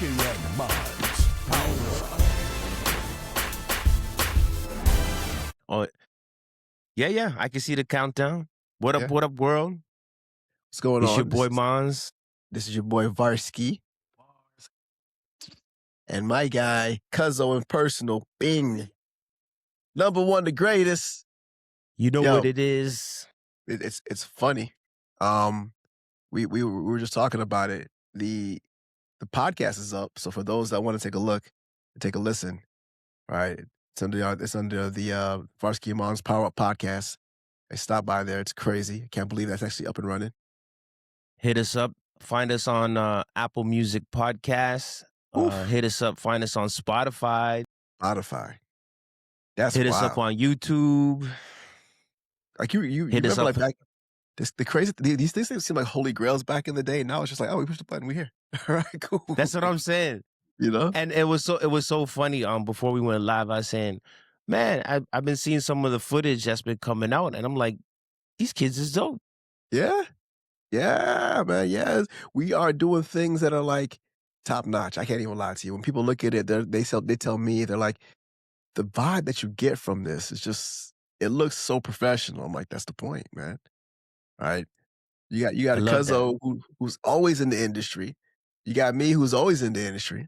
Varski and Monze. Power. Oh, yeah. I can see the countdown. What Yeah. up, world? What's going It's on? your boy Monze. This is your boy Varski. And my guy, Cuzzo in personal, Bing. Number one, the greatest. You know Yo, what it is. It's funny. We were just talking about it. The podcast is up. So for those that want to take a look, take a listen, right? It's under the Varski and Monze Power Up podcast. I stopped by there. It's crazy. I can't believe that's actually up and running. Hit us up. Find us on Apple Music Podcasts. Hit us up. Find us on Spotify. That's Hit us wild. up on YouTube. Like you Hit us remember up. like back the crazy these things seem like holy grails back in the day. Now it's just like, oh, we pushed the button, we here. All right, cool. That's what I'm saying. You know? And it was so funny. Before we went live, I was saying, man, I've been seeing some of the footage that's been coming out, and I'm like, these kids is dope. Yeah. Yeah, man. Yes. We are doing things that are like top notch. I can't even lie to you. When people look at it, they tell me, they're like, the vibe that you get from this is just, it looks so professional. I'm like, that's the point, man. All right. You got a Cuzzo who's always in the industry. You got me who's always in the industry.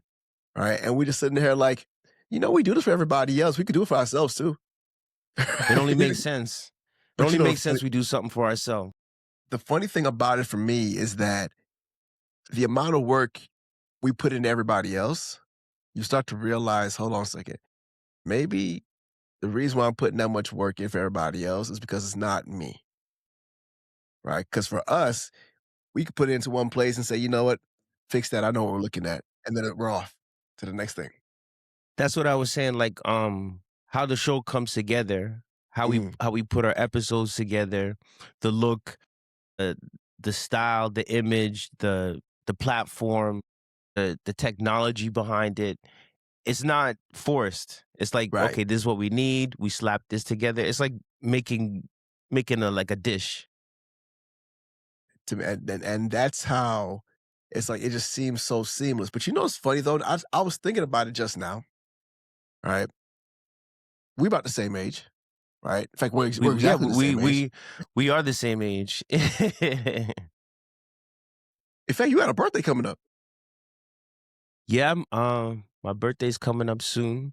All right. And we just sitting here like, we do this for everybody else. We could do it for ourselves too. It only makes sense. It only makes sense we do something for ourselves. The funny thing about it for me is that the amount of work we put into everybody else, you start to realize, hold on a second, maybe the reason why I'm putting that much work in for everybody else is because it's not me. Right? Because for us, we could put it into one place and say, you know what, fix that. I know what we're looking at. And then we're off to the next thing. That's what I was saying, like how the show comes together, how we put our episodes together, the look, the style, the image, the platform, the technology behind it. It's not forced. It's like, Right. okay, this is what we need. We slap this together. It's like making a dish. To me, and that's how it's like, it just seems so seamless. But you know what's funny though? I was thinking about it just now. All right. We about the same age. Right? In fact, we're exactly the same age. We are the same age. In fact, you had a birthday coming up. Yeah, my birthday's coming up soon.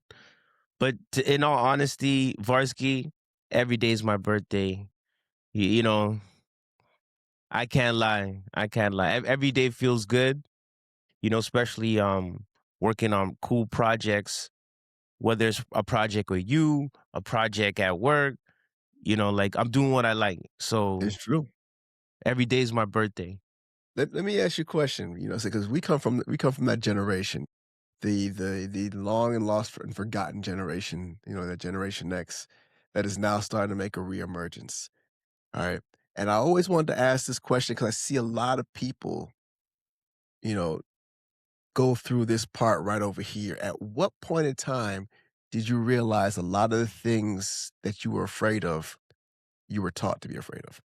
But in all honesty, Varski, every day is my birthday. You know, I can't lie. Every day feels good. Especially working on cool projects, whether it's a project with you, a project at work. Like I'm doing what I like. So It's true. every day is my birthday. Let me ask you a question. Because we come from that generation, the long and lost and forgotten generation. That Generation X that is now starting to make a reemergence. All right, and I always wanted to ask this question because I see a lot of people, go through this part right over here. At what point in time did you realize a lot of the things that you were afraid of, you were taught to be afraid of?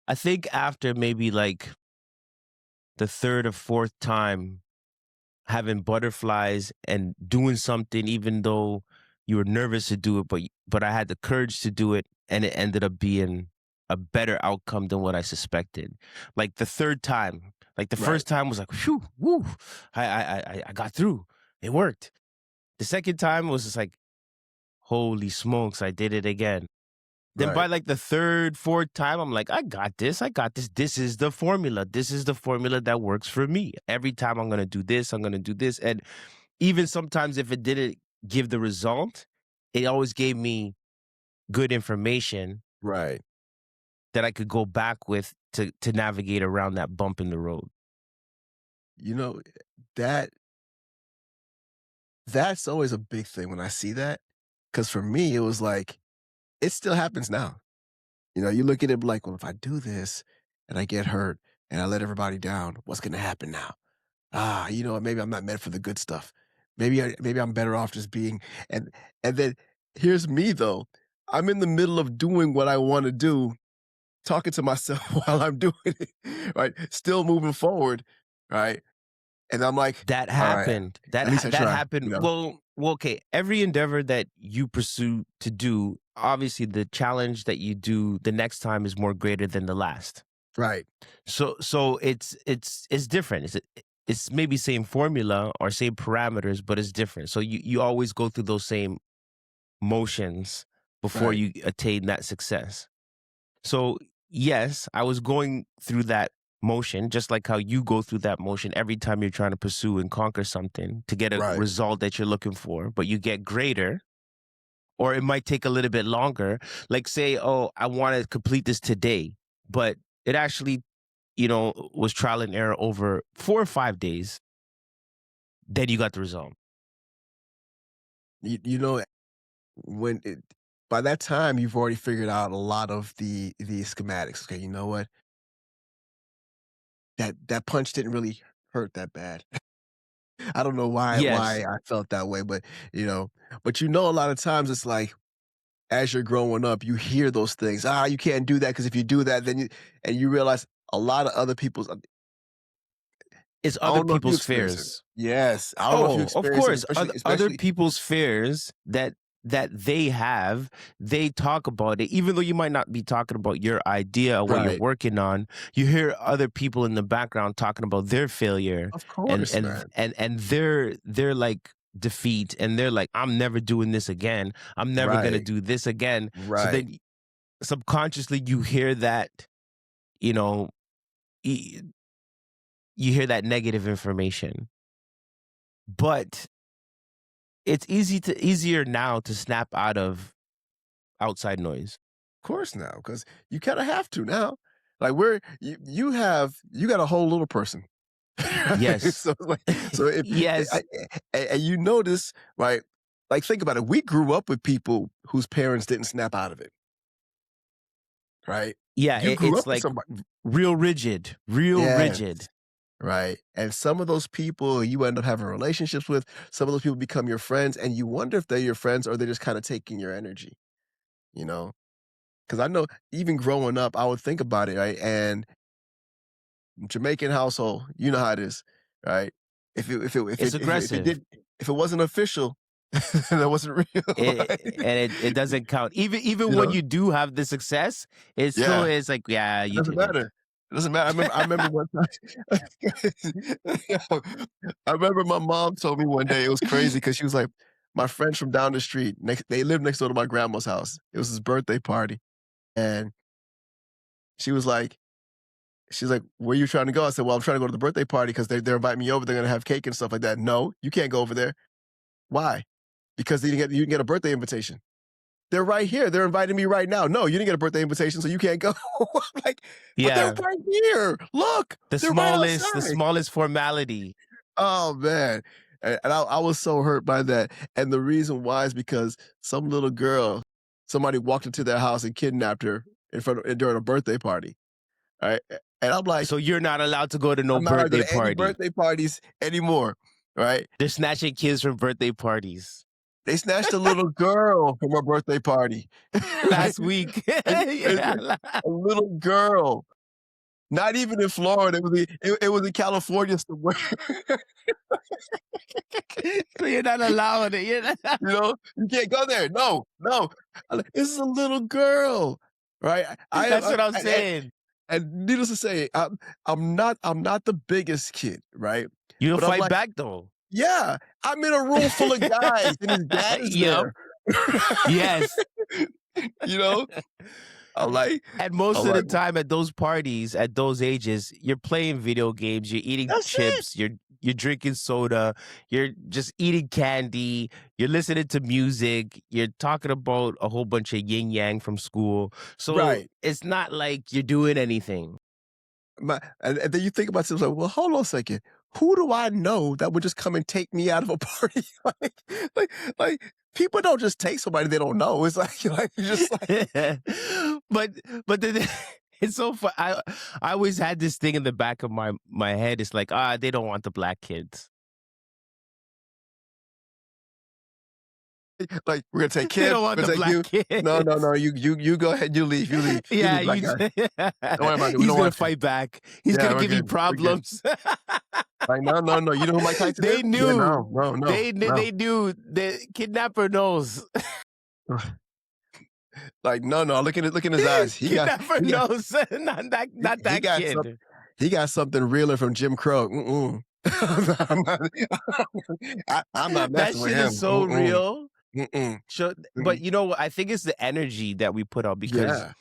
I think after maybe like the third or fourth time having butterflies and doing something, even though you were nervous to do it, but I had the courage to do it, and it ended up being a better outcome than what I suspected. Like the third time, like the first time was like, whew, woo, I got through. It worked. The second time was just like, holy smokes, I did it again. Then by like the third, fourth time, I'm like, I got this. This is the formula. This is the formula that works for me. Every time I'm going to do this, I'm going to do this. And even sometimes if it didn't give the result, it always gave me good information. Right. That I could go back with to navigate around that bump in the road. That's always a big thing when I see that. Because for me, it was like, it still happens now. You look at it like, well, if I do this and I get hurt and I let everybody down, what's going to happen now? Maybe I'm not meant for the good stuff. Maybe I'm better off just being, and then here's me though. I'm in the middle of doing what I want to do, talking to myself while I'm doing it, right? Still moving forward, right? And I'm like, That all right, happened. at least I That try, happened. Well, okay. Every endeavor that you pursue to do, obviously, the challenge that you do the next time is more greater than the last. Right. So it's different. It's maybe same formula or same parameters, but it's different. So you always go through those same motions before Right. you attain that success. So yes, I was going through that motion, just like how you go through that motion every time you're trying to pursue and conquer something to get a Right. result that you're looking for, but you get greater, or it might take a little bit longer. Like say, oh, I want to complete this today, but it actually, was trial and error over 4 or 5 days. Then you got the result. You know, when it, by that time you've already figured out a lot of the schematics. Okay, you know what? That punch didn't really hurt that bad. I don't know why Yes, I felt that way, but a lot of times it's like as you're growing up, you hear those things. You can't do that because if you do that, then you realize a lot of other people's. it's I other don't know if you people's experience it. fears. Yes, I don't know if you Oh, of experience it, course. especially Other especially people's fears that they have, they talk about it. Even though you might not be talking about your idea or what you're right. working on, you hear other people in the background talking about their failure Of and course, and man. and their like defeat, and they're like, I'm never doing this again. I'm never gonna Right, do this again. So right. then subconsciously you hear that, you know, y- you hear that negative information. But it's easier now to snap out of outside noise. Of course now, because you kind of have to now. Like you got a whole little person. Yes. So like so if Yes. and you notice, right? Like think about it. We grew up with people whose parents didn't snap out of it, right? Yeah, You grew it's up with like somebody. real rigid, real Yes. rigid. Right. And some of those people you end up having relationships with, some of those people become your friends, and you wonder if they're your friends or they're just kind of taking your energy, you know? Because I know even growing up, I would think about it, right? And Jamaican household, you know how it is, right? It's If it aggressive. did if it wasn't official, then it wasn't real, right? It doesn't count. Even You when know? you do have the success, it still Yeah. is like, yeah, It you doesn't did it. matter. It doesn't matter. I remember one time. I remember my mom told me one day it was crazy because she was like, my friends from down the street, they lived next door to my grandma's house. It was his birthday party. And she was like, "Where you trying to go?" I said, "Well, I'm trying to go to the birthday party because they're inviting me over. They're gonna have cake and stuff like that." "No, you can't go over there." "Why?" "Because you didn't get a birthday invitation." "They're right here. They're inviting me right now." "No, you didn't get a birthday invitation, so you can't go." I'm like, "But they're Yeah. right here. Look, they're right The outside." smallest formality. Oh man. And I was so hurt by that. And the reason why is because some little girl, somebody walked into their house and kidnapped her during a birthday party. Right. And I'm like, So you're not allowed to go to no I'm not allowed to go birthday to any party. birthday parties anymore. Right. They're snatching kids from birthday parties. They snatched a little girl from her birthday party. Right. Last week. And Yeah. a little girl. Not even in Florida. It was in California somewhere. So you're not allowing it. You're not. You can't go there. No, no. I'm like, this is a little girl, right? That's what I'm and saying. and needless to say, I'm not the biggest kid, right? You don't But I'm fight like, back though. yeah, I'm in a room full of guys, and his dad is Yep. there. Yes. You know, I'm like, And most I'm of the like, time at those parties, at those ages, you're playing video games, you're eating that's it, chips, you're drinking soda, you're just eating candy, you're listening to music, you're talking about a whole bunch of yin yang from school. So right? it's not like you're doing anything. And then you think about yourself, like, well, hold on a second. Who do I know that would just come and take me out of a party? Like, like people don't just take somebody they don't know. It's like you're just like, but then it's so fun. I always had this thing in the back of my head. It's like, they don't want the black kids. Like, we're gonna take They Kim. don't want We're the gonna take you. black kid. No. You go ahead. You leave. You leave. You Yeah, leave, black guy. Don't worry about it. We he's don't gonna want you. fight back. He's Yeah, gonna we're give you good. We're good. problems. Like, no. You know who Mike Tyson is? They Yeah, knew. no. They knew. The kidnapper knows. Like, no. Look in his eyes. Kidnapper knows. Not He that got kid. he got something realer from Jim Crow. I'm not That messing with shit him. is so real. Mm-mm. But you know what? I think it's the energy that we put out because Yeah,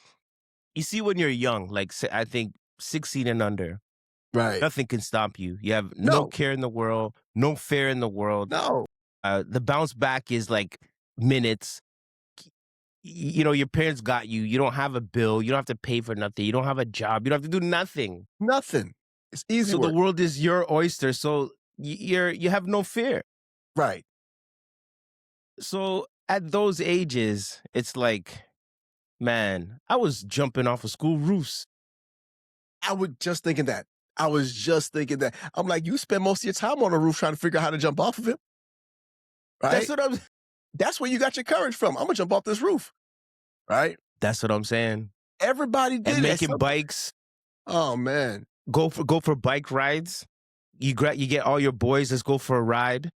you see when you're young, like I think 16 and under, right. nothing can stop you. You have no No. care in the world, no fear in the world. No. The bounce back is like minutes. You know, your parents got you. You don't have a bill. You don't have to pay for nothing. You don't have a job. You don't have to do nothing. Nothing. It's easy So work. the world is your oyster. So you have no fear. Right. So at those ages, it's like, man, I was jumping off of school roofs. I was just thinking that. I'm like, you spend most of your time on the roof trying to figure out how to jump off of it. Right? That's where you got your courage from. I'm gonna jump off this roof. Right? That's what I'm saying. Everybody did And it. making bikes. Oh man. Go for bike rides. You get all your boys. Let's go for a ride.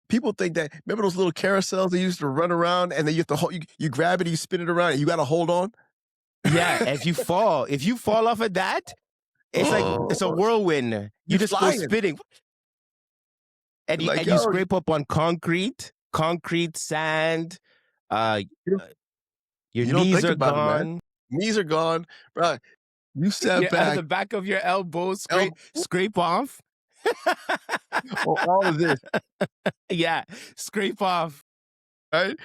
People think that, remember those little carousels they used to run around and then you have to hold, you grab it, you spin it around, and you got to hold on? Yeah, if you fall off of that, it's like it's a whirlwind. You just flying. go spinning, and Like, you scrape up on concrete, sand. Your knees are gone. Knees are gone, bro. You sat Out back. of the back of your elbows, scrape off. All of this. Yeah, scrape off. Right?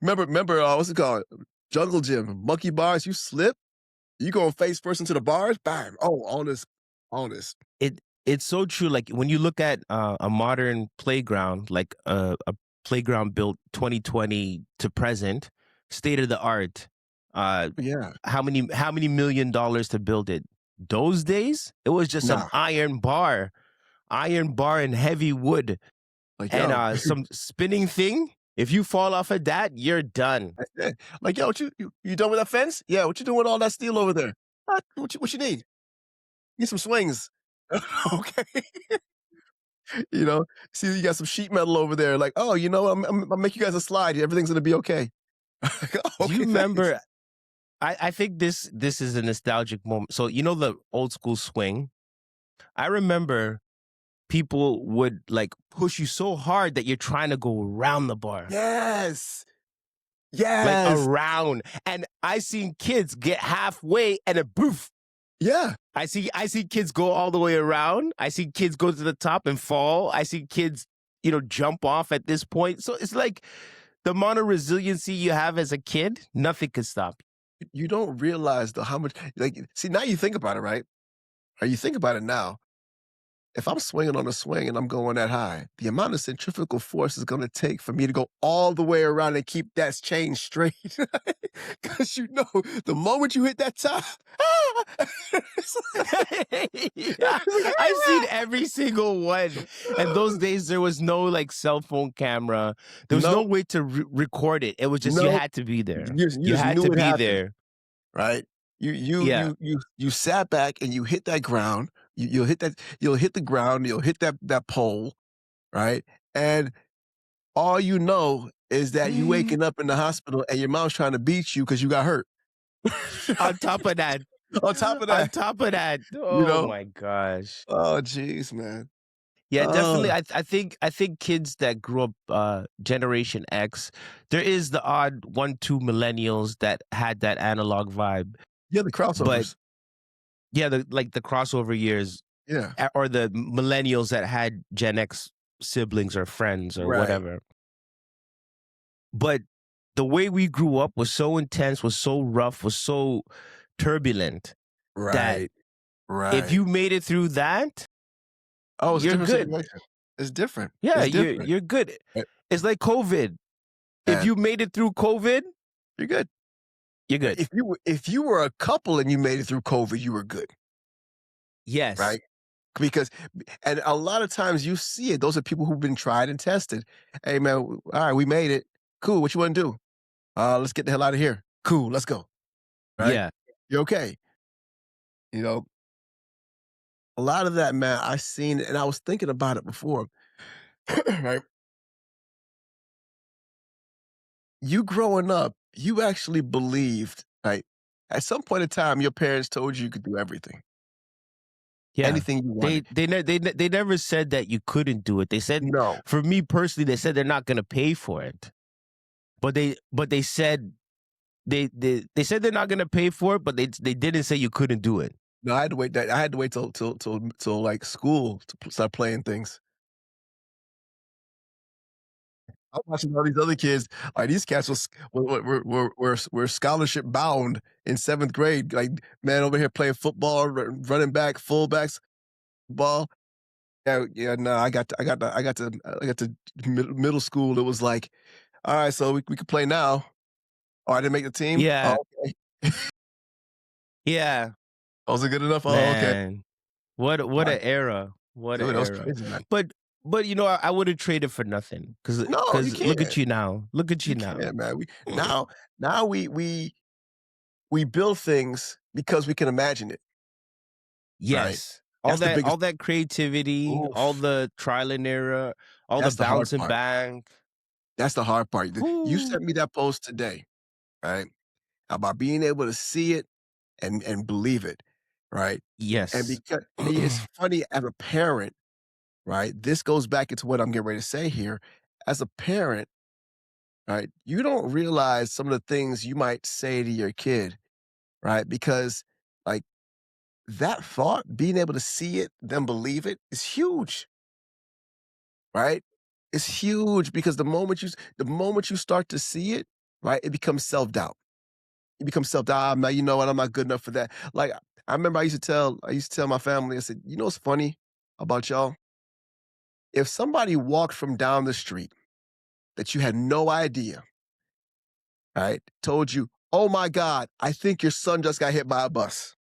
Remember, what's it called? Jungle gym, monkey bars. You slip, you go face first into the bars, bam. Oh, all this. It's so true. Like when you look at a modern playground, like a playground built 2020 to present, state of the art. Yeah. How many $1 million to build it? Those days, it was just some iron bar and heavy wood, like, and some spinning thing. If you fall off of that, you're done. Like, yo, what you done with that fence? Yeah, what you doing with all that steel over there? What you need? Need some swings. Okay. See, you got some sheet metal over there. Like, oh, you know, I'll make you guys a slide. Everything's gonna be okay. Do you remember? I think this is a nostalgic moment. So you know the old school swing. I remember people would like push you so hard that you're trying to go around the bar. Yes. Like around. And I seen kids get halfway and a boof. Yeah. I see kids go all the way around. I see kids go to the top and fall. I see kids, jump off at this point. So it's like the amount of resiliency you have as a kid, nothing can stop you. You don't realize how much, see, now you think about it, right? Or you think about it now. If I'm swinging on a swing and I'm going that high, the amount of centrifugal force is going to take for me to go all the way around and keep that chain straight. Because the moment you hit that top, yeah, I've seen every single one. And those days, there was no cell phone camera. There was no way to record it. It was just you had to be there. You had to be there, right? You sat back and you hit that ground. You'll hit the ground, you'll hit that pole, right? And all you know is that you waking up in the hospital and your mom's trying to beat you because you got hurt. On top of that. Oh my gosh. Oh jeez, man. Yeah, definitely. I think kids that grew up Generation X, there is the odd 1-2 millennials that had that analog vibe. Yeah, the crossovers. But yeah, the crossover years. Yeah. Or the millennials that had Gen X siblings or friends or whatever. But the way we grew up was so intense, was so rough, was so turbulent. Right. If you made it through that, you're good. It's different. Yeah, you're good. It's like COVID. If you made it through COVID, you're good. You're good. If you were a couple and you made it through COVID, you were good. Yes. Right? because and a lot of times you see it. Those are people who've been tried and tested. Hey man, all right, we made it. Cool. What you want to do? Let's get the hell out of here. Cool. Let's go. Right? Yeah. You're okay. You know, a lot of that, man, I seen it and I was thinking about it before. Right? You growing up, you actually believed, right? At some point in time, your parents told you could do everything, Yeah. anything you wanted. They never said that you couldn't do it. They said, No, for me personally, they said they're not going to pay for it. But they said they said they're not going to pay for it, but they didn't say you couldn't do it. no, I had to wait. I had to wait till like school to start playing things. I'm watching all these other kids. Like these cats were scholarship bound in 7th grade. Like man, over here playing football, running back, fullbacks, ball. Yeah, yeah. No, I got to middle school. It was like, all right, so we could play now. Oh, I didn't make the team. Yeah. Oh, okay. Yeah. Was it good enough? Oh, okay. Man. What Right. an era. What an Dude, that was era. crazy, man. But I wouldn't trade it for nothing cuz No, you cuz look at can't. you now. Look at you You now. can't, man. Now we build things because we can imagine it, right? Yes. That's the biggest. All that creativity, all Oof. the trial and error, all the That's the hard bouncing part. back. That's the hard part. You Whoo. sent me that post today, right? About being able to see it and believe it, right? And Yes. because it's funny as a parent, right? This goes back into what I'm getting ready to say here. As a parent, right, you don't realize some of the things you might say to your kid, right? Because like that thought, being able to see it, then believe it is huge, right? It's huge because the moment you start to see it, right, it becomes self-doubt. You become self-doubt. I'm not, you know what, I'm not good enough for that. Like I remember I used to tell my family, I said, you know what's funny about y'all? If somebody walked from down the street that you had no idea, right, told you, oh my God, I think your son just got hit by a bus.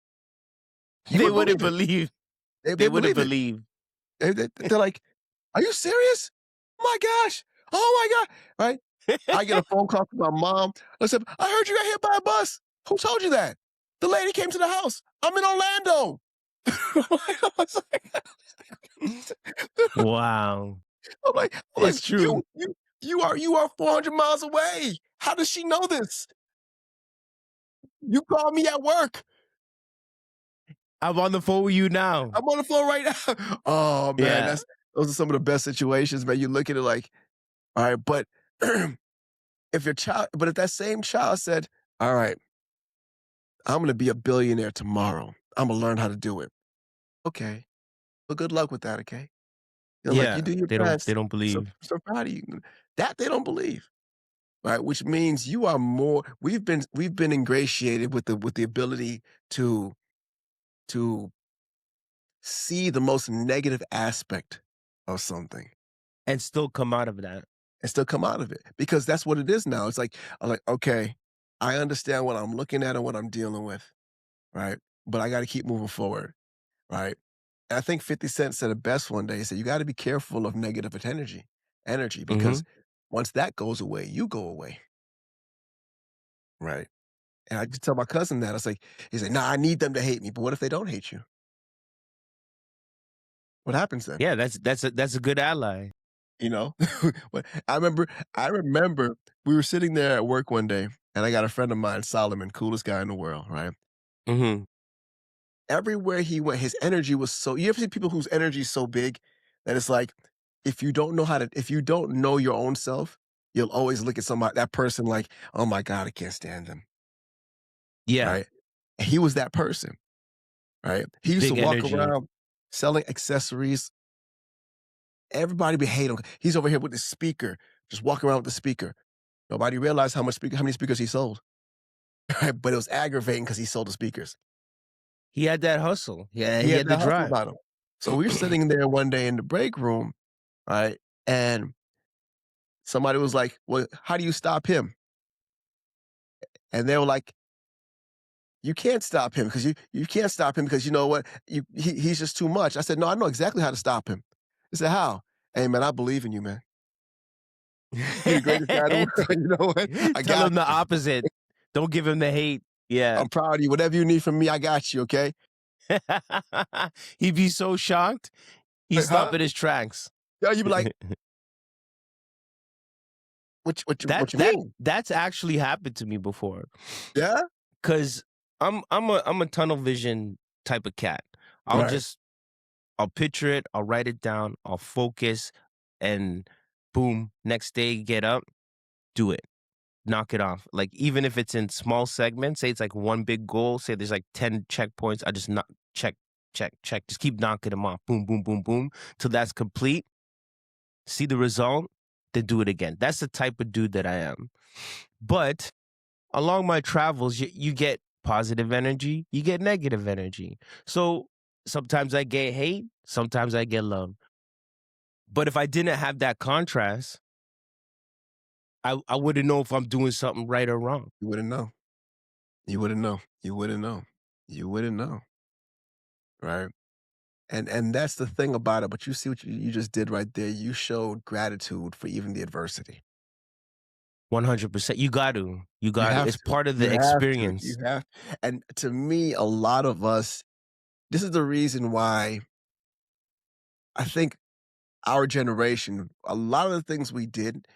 You They would wouldn't believe it. believe. They They wouldn't believe it. believe. They're like, "Are you serious? Oh my gosh. Oh my god." Right? I get a phone call from my mom. I said, "I heard you got hit by a bus. Who told you that?" "The lady came to the house. I'm in Orlando." I was like Wow. I'm It's like, true. you are 400 miles away. How does she know this? You called me at work. I'm on the phone with you now. I'm on the phone right now." Oh man, Yeah. that's those are some of the best situations, man. You look at it like, all right, but if that same child said, "All right, I'm gonna be a billionaire tomorrow. I'm gonna learn how to do it." Okay. Well, good luck with that, okay? Like, you Yeah. do your They best. don't So believe. so proud of you. That they don't believe, right? Which means you are more we've been ingratiated with the ability to to see the most negative aspect of something And still come out of that. and still come out of it because that's what it is now. It's like, I'm like, "Okay, I understand what I'm looking at and what I'm dealing with, right? But I gotta keep moving forward." Right? And I think 50 Cent said it best one day. He said, "You gotta be careful of negative energy, because Mhm. once that goes away, you go away." Right? And I just tell my cousin that. I was like, he's like, "Nah, I need them to hate me." But what if they don't hate you? What happens then? Yeah, that's a good ally. You know? But I remember we were sitting there at work one day, and I got a friend of mine, Solomon, coolest guy in the world, right? Mhm. Everywhere he went, his energy was so you ever see people whose energy is so big that it's like, if you don't know your own self, you'll always look at that person like, "Oh my god, I can't stand them." Yeah. Right? He was that person, right? He used to Big walk energy. around selling accessories. Everybody would hate him. He's over here with the speaker, just walking around with the speaker. Nobody realized how many speakers he sold, right? But it was aggravating because he sold the speakers. He had that hustle. Yeah, He he had had the that hustle drive. about him. So we were sitting there one day in the break room, right? And somebody was like, "Well, how do you stop him?" And they were like, you can't stop him because you can't stop him because you know what? He's just too much. I said, no, I know exactly how to stop him. He said, how? Hey man, I believe in you, man. You're the greatest guy in the world. You know what? I Tell got him the you. opposite. Don't give him the hate. Yeah. I'm proud of you. Whatever you need from me, I got you. Okay? He'd be so shocked. He'd Like, stop huh? in his tracks. Yeah, you'd be like, what you mean? That's actually happened to me before. Yeah. Cause I'm a tunnel vision type of cat. Right. I'll picture it, I'll write it down, I'll focus, and boom, next day get up, do it. Knock it off. Like even if it's in small segments, say it's like one big goal, say there's like 10 checkpoints, I just not check, check, check. Just keep knocking them off. Boom, boom, boom, boom. Till that's complete. See the result, then do it again. That's the type of dude that I am. But along my travels, you get positive energy, you get negative energy. So sometimes I get hate, sometimes I get love. But if I didn't have that contrast, I wouldn't know if I'm doing something right or wrong. You wouldn't know. You wouldn't know. You wouldn't know. You wouldn't know. Right. And that's the thing about it. But you see what you just did right there. You showed gratitude for even the adversity. 100%. You got to. You You got to. have It's to. part of You the have to. You experience. have. And to me, a lot of us, this is the reason why I think our generation, a lot of the things we did,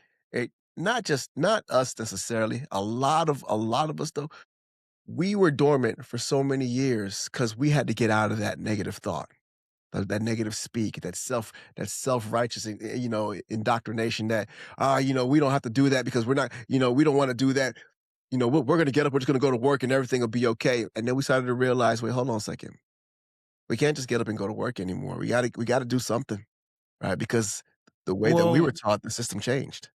not us necessarily, a lot of us though, we were dormant for so many years because we had to get out of that negative thought. That negative speak, that self-righteous, indoctrination that, we don't have to do that because we're not, we don't want to do that. We're going to get up, we're just going to go to work and everything will be okay. And then we started to realize, wait, hold on a second. We can't just get up and go to work anymore. We got to do something, right? Because the way that we were Well, taught, the system changed.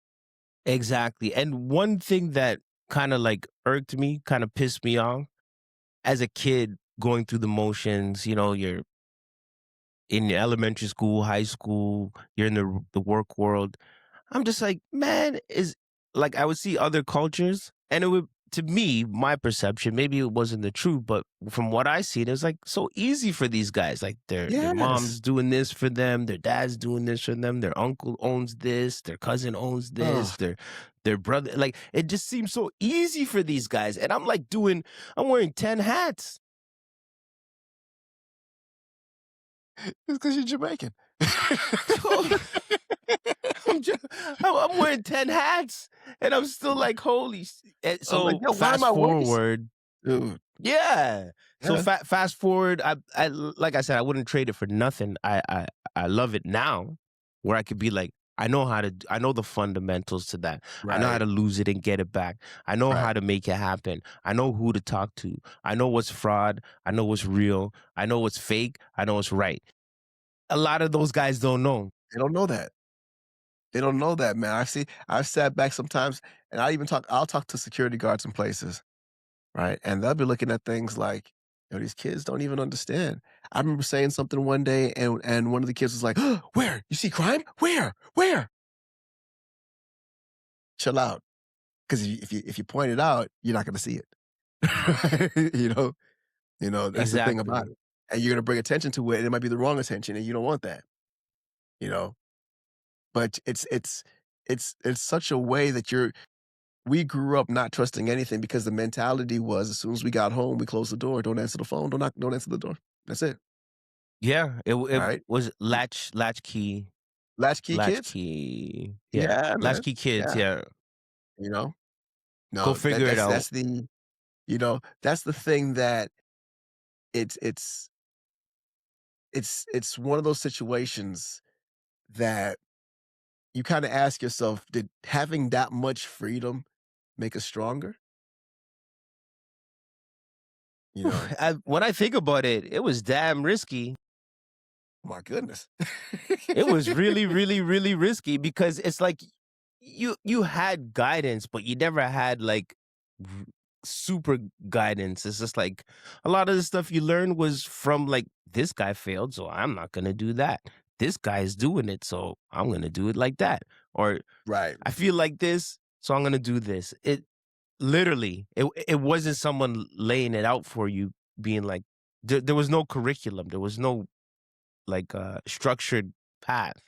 exactly. And one thing that kind of like irked me, kind of pissed me off as a kid going through the motions, you're in elementary school, high school, you're in the work world. I'm just like, man, is like I would see other cultures, and it would to me, my perception, maybe it wasn't the truth, but from what I see, it was like so easy for these guys. Like their Yes. mom's doing this for them, their dad's doing this for them, their uncle owns this, their cousin owns this, Oh, their brother. Like it just seems so easy for these guys. And I'm like I'm wearing 10 hats. it's because you're Jamaican. I'm wearing 10 hats and I'm still like, I'm so like, yo, why am fast I working? forward. Dude, Yeah. So yeah, fast forward, I like I said, I wouldn't trade it for nothing. I love it now, where I could be like, I know the fundamentals to that. I know how right, to lose it and get it back. I know right. how to make it happen. I know who to talk to. I know what's fraud. I know what's real. I know what's fake. I know what's right. A lot of those guys don't know. They don't know that. They don't know that, man. I've sat back sometimes and I'll talk to security guards in places, right? And they'll be looking at things like, these kids don't even understand. I remember saying something one day and one of the kids was like, where? You see crime? Where? Where? Chill out. Because if you point it out, you're not gonna see it. That's the thing about Exactly. it. And you're gonna bring attention to it, and it might be the wrong attention, and you don't want that, you know. But it's such a way that we grew up not trusting anything because the mentality was as soon as we got home, we closed the door, don't answer the phone, don't answer the door. That's it. Yeah. It Right? was latchkey. Latchkey kids? Latchkey. Yeah. Yeah, man. Latchkey kids. Yeah. Yeah. You know? Go No, figure it out. that's the thing that it's it's it's one of those situations that you kinda ask yourself, did having that much freedom make us stronger? You know? When I think about it, it was damn risky. My goodness. It was really, really, really risky because it's like you had guidance, but you never had like r- super guidance. It's just like a lot of the stuff you learned was from like this guy failed, so I'm not gonna do that. This guy is doing it, so I'm gonna do it like that. Or Right. I feel like this, so I'm gonna do this. literally, it wasn't someone laying it out for you, being like, there was no curriculum, there was no like structured path.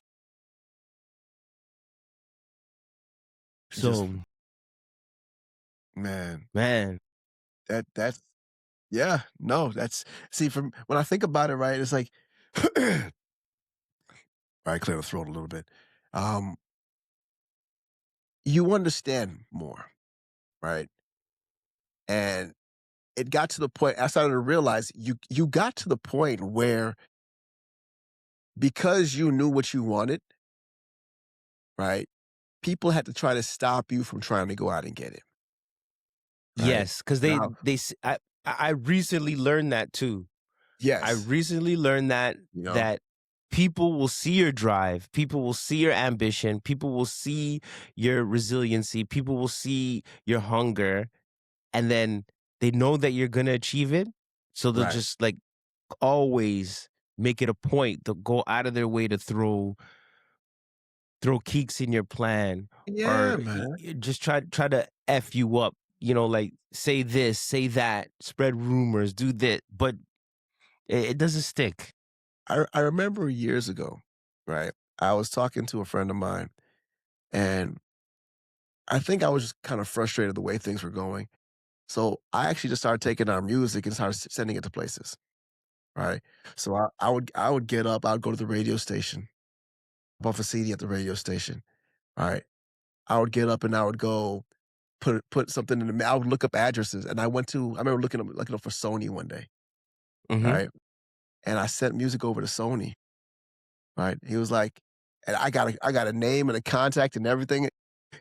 Just So, man, man, that's yeah, no, that's see from when I think about it, right, it's like right, clear the throat a little bit. Um, you understand more, right? And it got to the point I started to realize you got to the point where because you knew what you wanted, right? People had to try to stop you from trying to go out and get it, right? yes, because Now, I recently learned that too. I yes, recently learned that you know, that people will see your drive, people will see your ambition, people will see your resiliency, people will see your hunger, and then they know that you're gonna achieve it. So they'll right. just like always make it a point to go out of their way to throw keeks in your plan, Yeah, or man. just try to f you up. You know, like say this, say that, spread rumors, do that, but it doesn't stick. I remember years ago, right? I was talking to a friend of mine, and I think I was just kind of frustrated the way things were going. So I actually just started taking our music and started sending it to places, right? So I would get up, I would go to the radio station, buff a CD at the radio station, right? I would get up and I would go put something in the I would look up addresses, and I remember looking up for Sony one day, Hmm. right? And I sent music over to Sony, right? He was like, and I got a name and a contact and everything.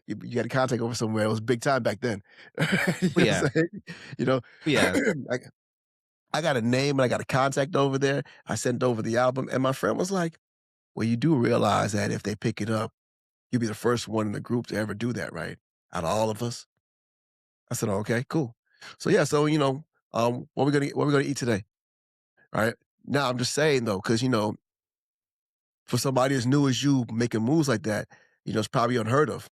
You got a contact over somewhere. It was big time back then. You Oh, know what yeah, I'm saying? You know, oh, yeah. I, I got a name and I got a contact over there. I sent over the album, and my friend was like, "Well, you do realize that if they pick it up, you'll be the first one in the group to ever do that, right? Out of all of us." I said, oh, "Okay, cool." So yeah, so what we gonna eat today? All right. Now I'm just saying though, because for somebody as new as you making moves like that, it's probably unheard of.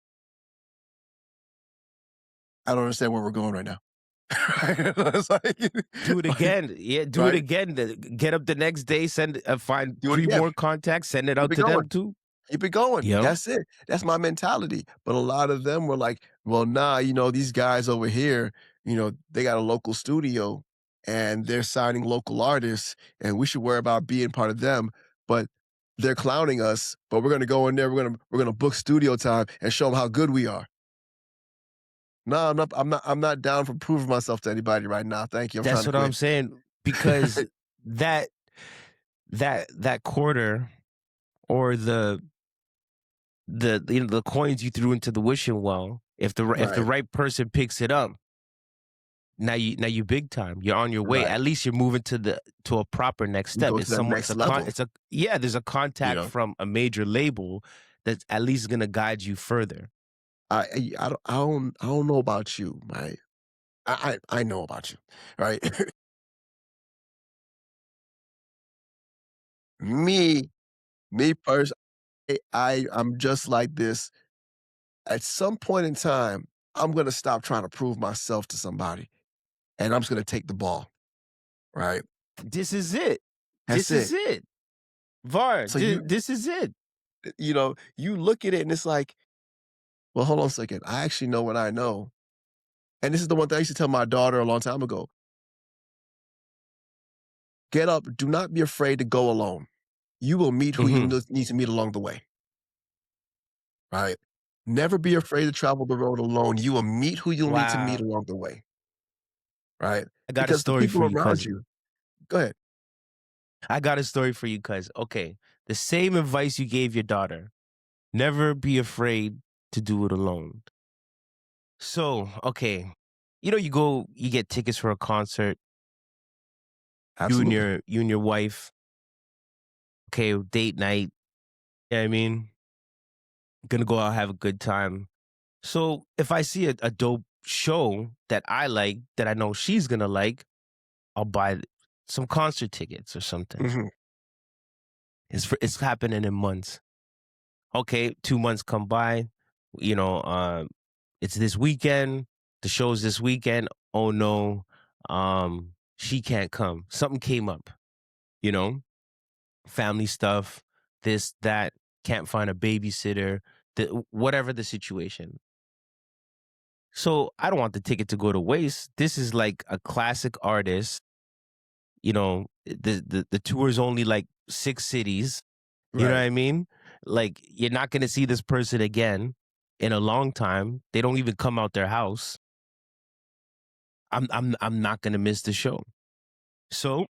I don't understand where we're going right now. It's Do it like, again. Yeah, do it right? again. Get up the next day, find Do it three again. more contacts, send it Keep out it to going. them too. Keep it going. Yep. That's it. That's my mentality. But a lot of them were like, well, nah, these guys over here, they got a local studio and they're signing local artists and we should worry about being part of them. But they're clowning us, but we're gonna go in there, we're gonna book studio time and show them how good we are. No, I'm not down for proving myself to anybody right now. Thank you. I'm trying That's to what I'm quit. saying. Because that that quarter, or the coins you threw into the wishing well, if the Right. right person picks it up, now you big time. You're on your way. Right. At least you're moving to a proper next You step. go It's to that someone. It's next a con. level, It's a yeah. There's a you contact know. from a major label that's at least gonna guide you further. I don't know about you, right? I know about you, right? Me me personally, I'm just like this. At some point in time, I'm gonna stop trying to prove myself to somebody, and I'm just gonna take the ball, right? This is it. That's This is it. it. Var. So This is it. you look at it and it's like, well, hold on a second. I actually know what I know, and this is the one thing I used to tell my daughter a long time ago. Get up. Do not be afraid to go alone. You will meet who you Hmm. need to meet along the way, right? Never be afraid to travel the road alone. You will meet who you'll need to meet Wow. along the way, right? I got a Because the story people for you, around cuz. you go ahead. I got a story for you, cuz. Okay. The same advice you gave your daughter. Never be afraid to do it alone. So, okay. You get tickets for a concert, Absolutely. you and your wife, okay, date night. You know what I mean? Gonna go out, have a good time. So if I see a dope show that I like, that I know she's gonna like, I'll buy some concert tickets or something. Mhm. It's happening in months. Okay, 2 months come by. You know, it's this weekend. the show's this weekend. Oh no, she can't come. Something came up, you know, family stuff, this, that, can't find a babysitter, whatever the situation. So I don't want the ticket to go to waste. This is like a classic artist. You know, the tour is only like 6 cities. You know what Right. I mean? Like, you're not going to see this person again in a long time. They don't even come out their house. I'm not going to miss the show. So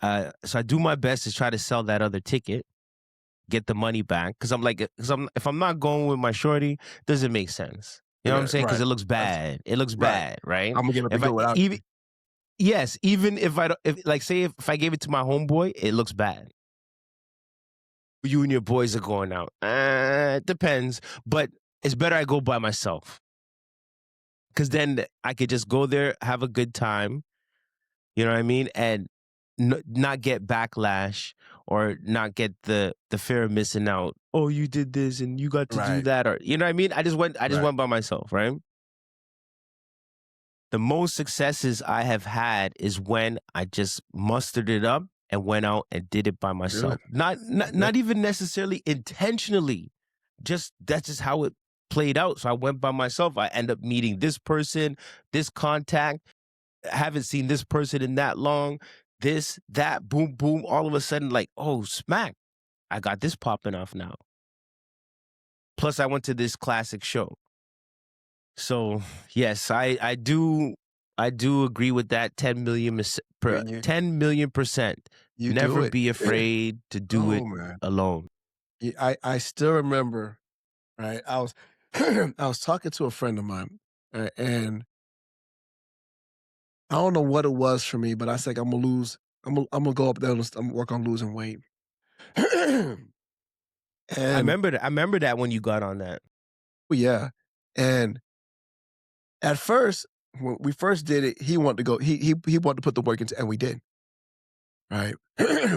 I do my best to try to sell that other ticket, get the money back, because if I'm not going with my shorty, doesn't make sense. You know what I'm saying? Because Right. it looks That's bad. It looks right. bad, right? I'm gonna get up and If I go without even you. yes, even if I don't, if I gave it to my homeboy, it looks bad. You and your boys are going out. It depends, but it's better I go by myself, because then I could just go there, have a good time. You know what I mean? And not get backlash, or not get the fear of missing out. Oh, you did this and you got to do Right. that, or you know what I mean? I just went Right. by myself, right? The most successes I have had is when I just mustered it up and went out and did it by myself. Good. Not even necessarily intentionally. Just that's just how it played out. So I went by myself. I end up meeting this person, this contact. I haven't seen this person in that long. This, that, boom, boom. All of a sudden, like, oh, smack. I got this popping off now. Plus, I went to this classic show. So yes, I do agree with that 10 million When you 10 million%. you do Never it. be afraid to do it Oh man. alone. I still remember, right? I was I was talking to a friend of mine, and I don't know what it was for me, but I said I'm gonna lose. I'm gonna go up there and I'm gonna work on losing weight. And I remember that when you got on that. yeah, and at first when we first did it, he wanted to go. He wanted to put the work into, and we did. Right,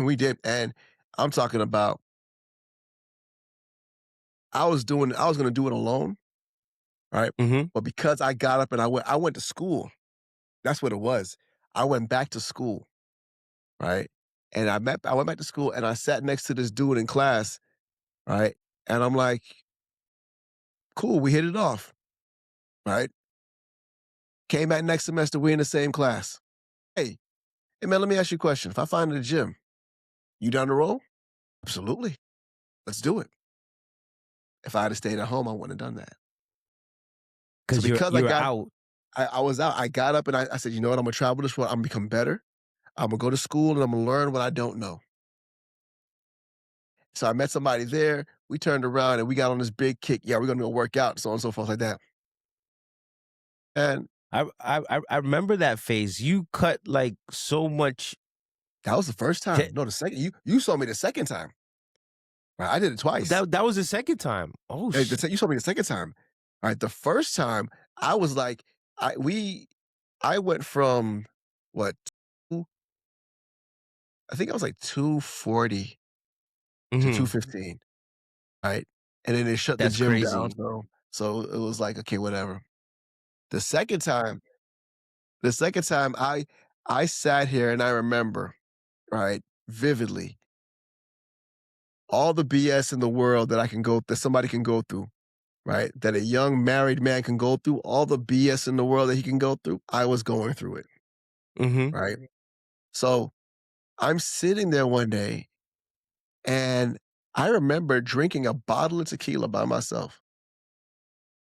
we did, and I'm talking about. I was gonna do it alone, right? Mhm. But because I got up and I went to school. That's what it was. I went back to school, right? And I went back to school and I sat next to this dude in class, right? And I'm like, cool, we hit it off, right? Came back next semester, we in the same class. Hey man, let me ask you a question. If I find in the gym, you down to roll? Absolutely. Let's do it. If I had stayed at home, I wouldn't have done that. So Cuz because you're out. I was out, I got up and I said, you know what, I'm gonna travel this world, I'm gonna become better. I'm gonna go to school and I'm gonna learn what I don't know. So I met somebody there. We turned around and we got on this big kick. Yeah, we're gonna go work out, so on and so forth like that. And I remember that phase. You cut like so much. that was the first time. No, the second you saw me the second time. Right, I did it twice. That was the second time. Oh Hey, shit. you saw me the second time. All right, the first time I was like, I went from what two- I think I was like 240 to Mhm. 215. Right, and then they shut the That's gym down. crazy. So it was like okay, whatever. The second time, the second time I sat here and I remember, right, vividly, all the BS in the world that somebody can go through, right? That a young married man can go through, all the BS in the world that he can go through, I was going through it, Mhm. right? So I'm sitting there one day and I remember drinking a bottle of tequila by myself.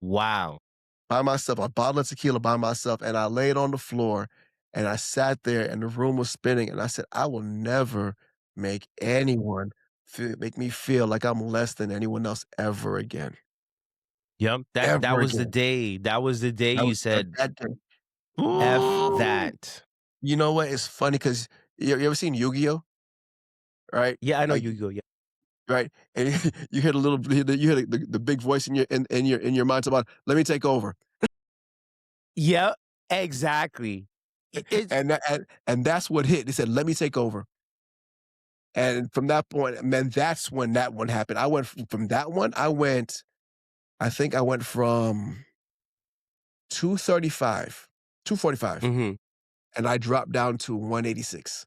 Wow. By myself, a bottle of tequila by myself, and I laid on the floor and I sat there and the room was spinning and I said, I will never make anyone make me feel like I'm less than anyone else ever again. Yep. That Ever was the again. day. That was the day That you was said that day. F Ooh. that. You know what? It's funny because you ever seen Yu-Gi-Oh? Right? Yeah, I know Like, you go. Yeah. right? And you hear you hear the big voice in your mind about, let me take over. Yeah, exactly. It's And that's what hit. They said, let me take over. And from that point, man, that's when that one happened. I went from that one, I think I went from 235, 245, Mm-hmm. and I dropped down to 186.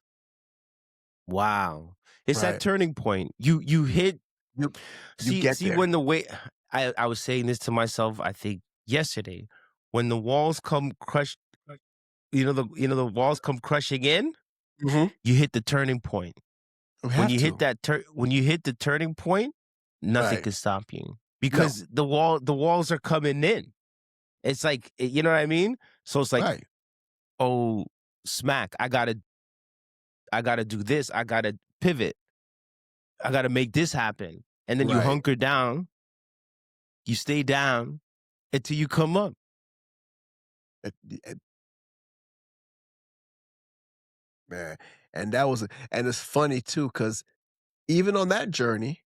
Wow. It's that Right. turning point. You hit You get see there. when the weight I was saying this to myself, I think yesterday, when the walls come crush the walls come crushing in, Mhm. you hit the turning point. We When have you hit to. when you hit the turning point, nothing Right. can stop you No. because the walls are coming in. It's like, you know what I mean? So it's like, Right. oh, smack, I got to do this. I got to pivot. I got to make this happen. And then you Right. hunker down, you stay down until you come up. And man, and it's funny too, because even on that journey,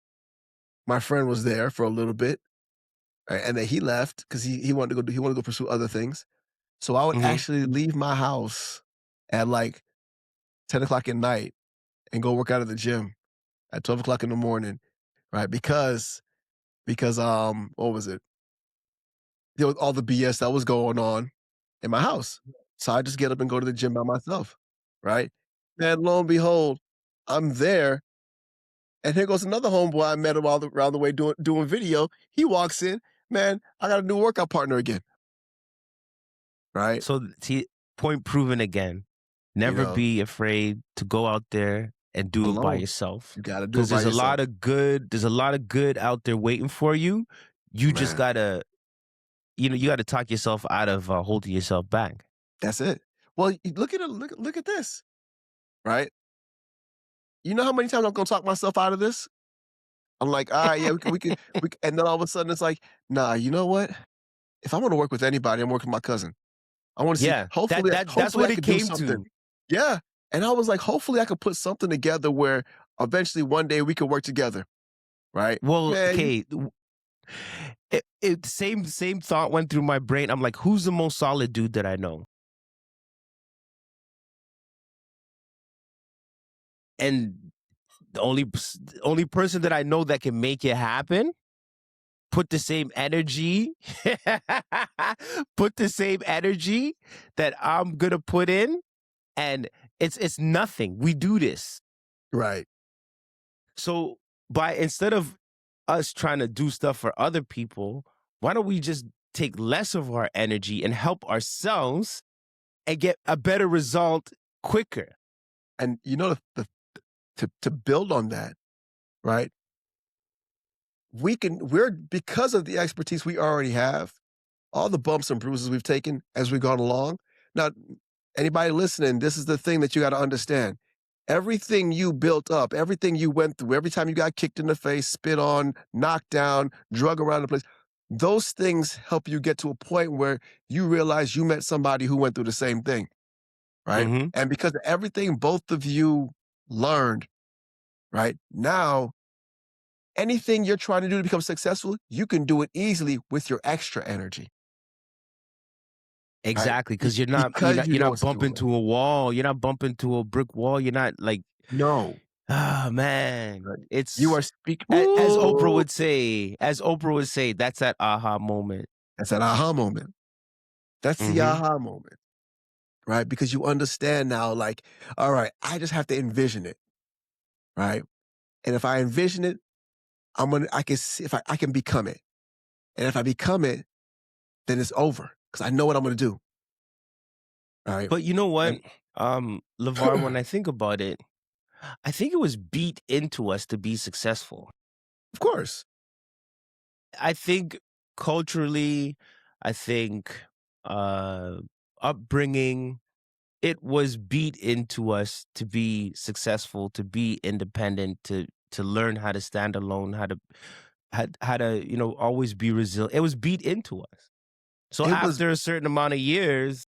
my friend was there for a little bit, right, and then he left because he wanted to go pursue other things. So I would Mhm. actually leave my house at like 10 o'clock at night and go work out at the gym at 12 o'clock in the morning, right? Because what was it? There was all the BS that was going on in my house. So I just get up and go to the gym by myself, right? And lo and behold, I'm there, and here goes another homeboy I met him around the way doing video. He walks in, man, I got a new workout partner again, right? So see, point proven again. You Never know, be afraid to go out there and do it by alone. yourself. You got to do it Because by yourself, there's a lot of good out there waiting for you. You just man. gotta, you gotta talk yourself out of holding yourself back. That's it. Well, look at it. Look at this, right? You know how many times I'm gonna talk myself out of this? I'm like, all right, yeah, and then all of a sudden it's like, nah, you know what? If I want to work with anybody, I'm working with my cousin. I want to see. Yeah, that's Hopefully, what I it could do came something. to. Yeah, and I was like, hopefully, I could put something together where eventually one day we could work together, right? Well, Man, okay, same thought went through my brain. I'm like, who's the most solid dude that I know? And the only person that I know that can make it happen, put the same energy, put the same energy that I'm gonna put in, and it's nothing. We do this. right? So instead of us trying to do stuff for other people, why don't we just take less of our energy and help ourselves and get a better result quicker? And you know, to build on that, right? We're because of the expertise we already have, all the bumps and bruises we've taken as we've gone along. Now, anybody listening, this is the thing that you got to understand. Everything you built up, everything you went through, every time you got kicked in the face, spit on, knocked down, drug around the place, those things help you get to a point where you realize you met somebody who went through the same thing, right? Mm-hmm. And because of everything both of you learned, right? Now, anything you're trying to do to become successful, you can do it easily with your extra energy. Right? Exactly, because Because you you're know not what's bumping doing. to a wall. You're not bumping to a brick wall. You're not like, No. ah, man. Right. You It's are speaking. as Oprah would say. As Oprah would say, that's that aha moment. That's an aha moment. That's the Mm-hmm. aha moment, right? Because you understand now, like, all right, I just have to envision it, right? And if I envision it, I can see if I can become it. And if I become it, then it's over because I know what I'm going to do, right? But you know what, And LeVar? When I think about it, I think it was beat into us to be successful. of course, I think culturally, I think upbringing, it was beat into us to be successful, to be independent, to learn how to stand alone, how to always be resilient. It was beat into us. So it was after a certain amount of years,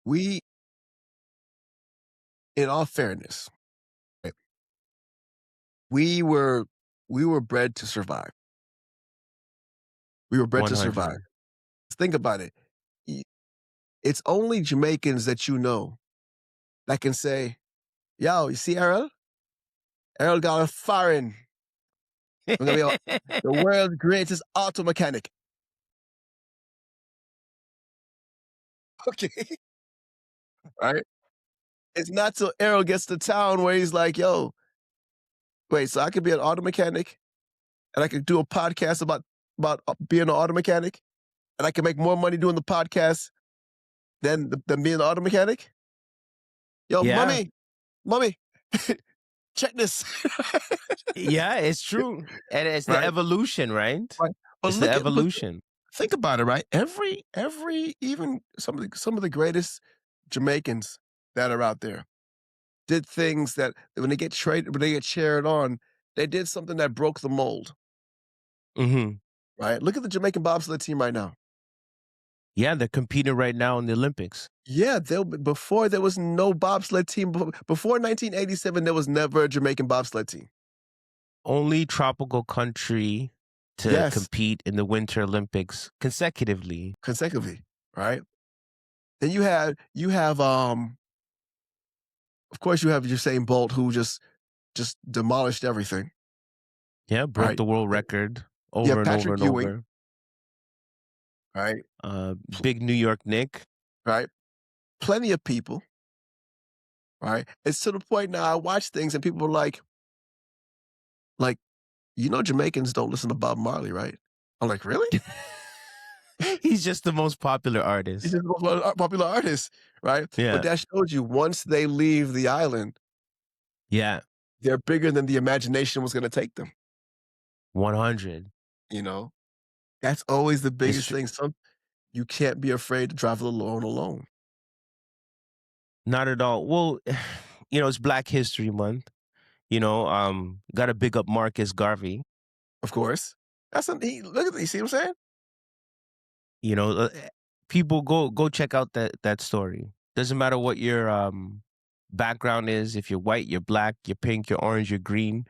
we. In all fairness, right, we were we were bred to survive. We were bred to survive. 100. Think about it. Y- It's only Jamaicans that you know that can say, "Yo, you see Errol? Errol got a foreign. We're gonna be the world's greatest auto mechanic." Okay. Right? It's not till Errol gets to town where he's like, yo, wait, so I could be an auto mechanic and I could do a podcast about being an auto mechanic and I can make more money doing the podcast than being an auto mechanic? Yo, Yeah. mommy, check this. Yeah, it's true. And it's the Right? evolution, right? Right. But It's the but evolution. think about it, right? Every even some of the greatest Jamaicans that are out there did things that when they get cheered on, they did something that broke the mold, Hmm. right? Look at the Jamaican bobsled team right now. Yeah, they're competing right now in the Olympics. Yeah, before there was no bobsled team. Before 1987, there was never a Jamaican bobsled team. Only tropical country to Yes, compete in the Winter Olympics consecutively. consecutively, right? Then you have of course you have Usain Bolt who just demolished everything, Yeah, broke right? the world record You over have and over Patrick and Ewing, over. right? Big New York Nick. Right? Plenty of people, right? It's to the point now I watch things and people are like, Jamaicans don't listen to Bob Marley, right? I'm like, really? He's just the most popular He's artist. just the most popular artist, right? Yeah. But that shows you once they leave the island, Yeah. they're bigger than the imagination was going to take them. 100. You know, that's always the biggest true. thing. You can't be afraid to travel alone. Not at all. Well, it's Black History Month. Got to big up Marcus Garvey. Of course, look at you see what I'm saying? People go check out that story. Doesn't matter what your background is. If you're white, you're black, you're pink, you're orange, you're green.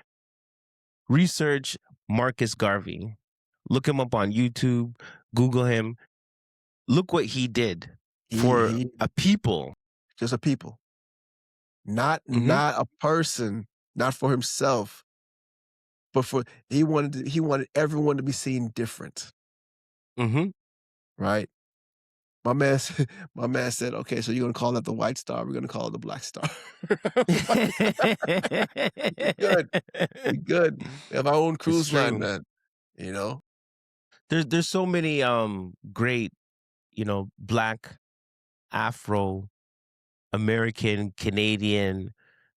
Research Marcus Garvey. Look him up on YouTube. Google him. Look what he did for He a people. just a people, not Mhm. not a person, not for himself, but he wanted everyone to be seen different, Mm-hmm. right? My man said, okay, so you're gonna call that the white star, we're gonna call it the black star. We good. We have our own cruise line, man. There's so many great, black, Afro, American, Canadian,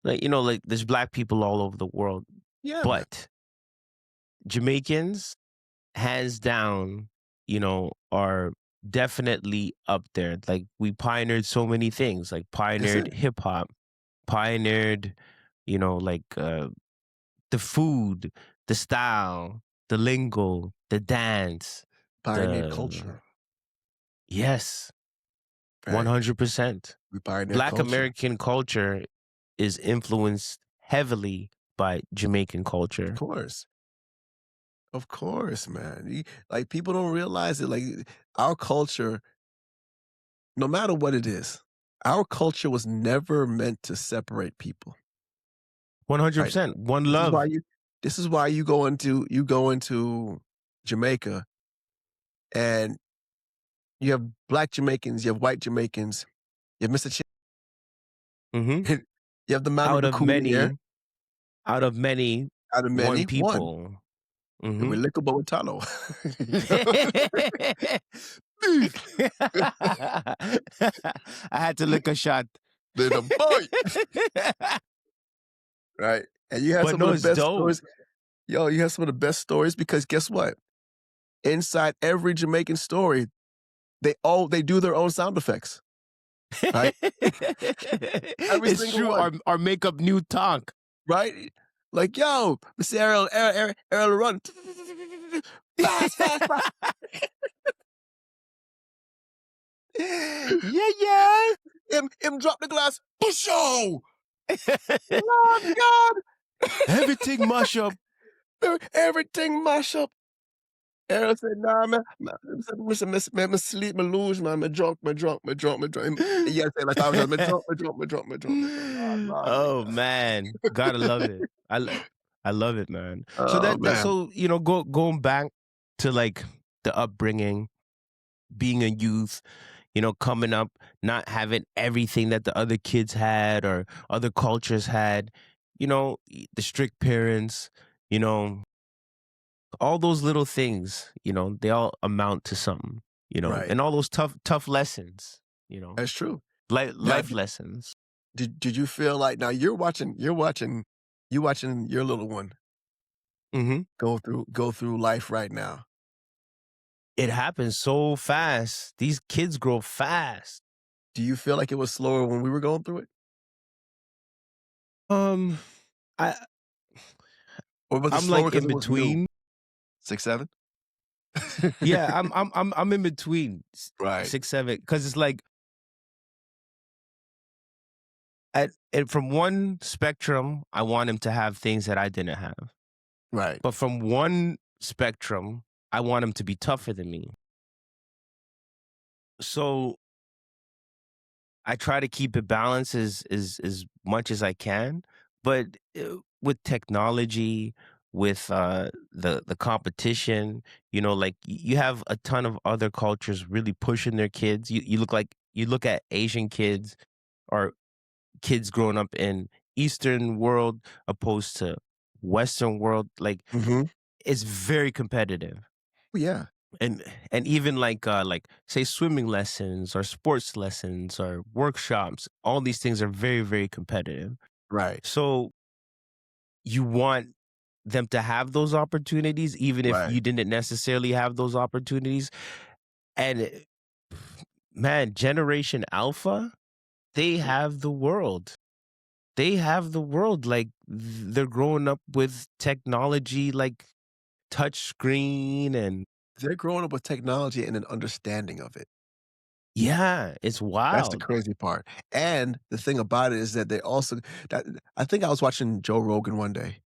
like there's black people all over the world. Yeah, man. But Jamaicans, hands down, are definitely up there. Like we pioneered so many things, like pioneered it. hip hop, pioneered, the food, the style, the lingo, the dance, Pioneered culture. Yes, Right? 100%. We pioneered Black culture. American culture is influenced heavily by Jamaican culture. Of course, man. Like people don't realize it. Like our culture, no matter what it is, our culture was never meant to separate people. 100%. One love. This is why you go into Jamaica and you have black Jamaicans, you have white Jamaicans, you have Mr. Mm-hmm. You have the man with the coolie out of many, one people. Mm-hmm. And we lick about with Tano. I had to lick a shot. Then a boy. Right. And you have some of the best stories. Yo, you have some of the best stories because guess what? Inside every Jamaican story, they do their own sound effects. Right? It's true. Our makeup new talk. Right? Like, yo, Mr. Errol run. Fast. Yeah. Him drop the glass. Pusho! Lord God! Everything mash up. Everything mash up. Errol said, nah, man. Me sleep, me lose, man. Me drunk. Yeah, say like I was me drunk. Oh man, gotta love it. I love it, man. So going back to like the upbringing, being a youth, coming up, not having everything that the other kids had or other cultures had, the strict parents, you know, all those little things, they all amount to something, Right. and all those tough lessons, you know, That's true. Now, life lessons. did you feel like now you watching your little one Hmm. go through life right now? It happens so fast. These kids grow fast. Do you feel like it was slower when we were going through it? Um, I Or was it I'm slower like because in it was new? between. 6, 7? Yeah, I'm in between Right, 6, 7, because it's like from one spectrum, I want him to have things that I didn't have, right, but from one spectrum, I want him to be tougher than me. So I try to keep it balanced as much as I can, but with technology, with the competition, like you have a ton of other cultures really pushing their kids. You look at Asian kids or kids growing up in Eastern world opposed to Western world. Like mhm. it's very competitive. Oh, yeah, And even like say swimming lessons or sports lessons or workshops, all these things are very very competitive. right, So you want them to have those opportunities even if right. you didn't necessarily have those opportunities. And man, generation alpha, they Mm. have the world. They have the world. Like they're growing up with technology, like touch screen, and They're growing up with technology and an understanding of it. yeah, it's That's the wild. crazy part, and the thing about it is that they also that I think I was watching Joe Rogan one day,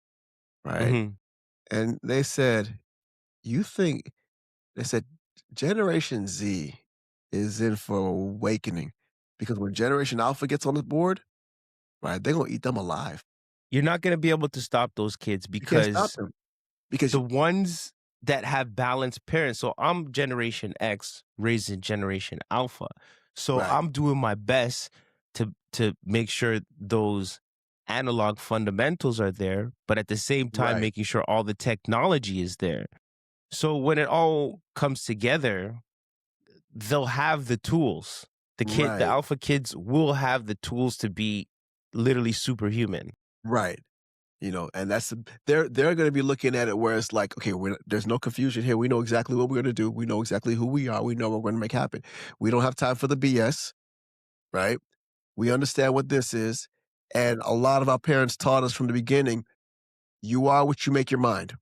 right? Hmm. And they said, "You think" they said, "Generation Z is in for awakening because when Generation Alpha gets on the board, right, they're gonna eat them alive. You're not going to be able to stop those kids You can't stop because them because the ones that have balanced parents. So I'm Generation X, raised in Generation Alpha. So right, I'm doing my best to make sure those analog fundamentals are there, but at the same time right, making sure all the technology is there. So when it all comes together, they'll have the tools. The right, alpha kids will have the tools to be literally superhuman. right. And they're gonna be looking at it where it's like, okay, there's no confusion here. We know exactly what we're gonna do. We know exactly who we are. We know what we're gonna make happen. We don't have time for the BS, right? We understand what this is. And a lot of our parents taught us from the beginning, you are what you make your mind,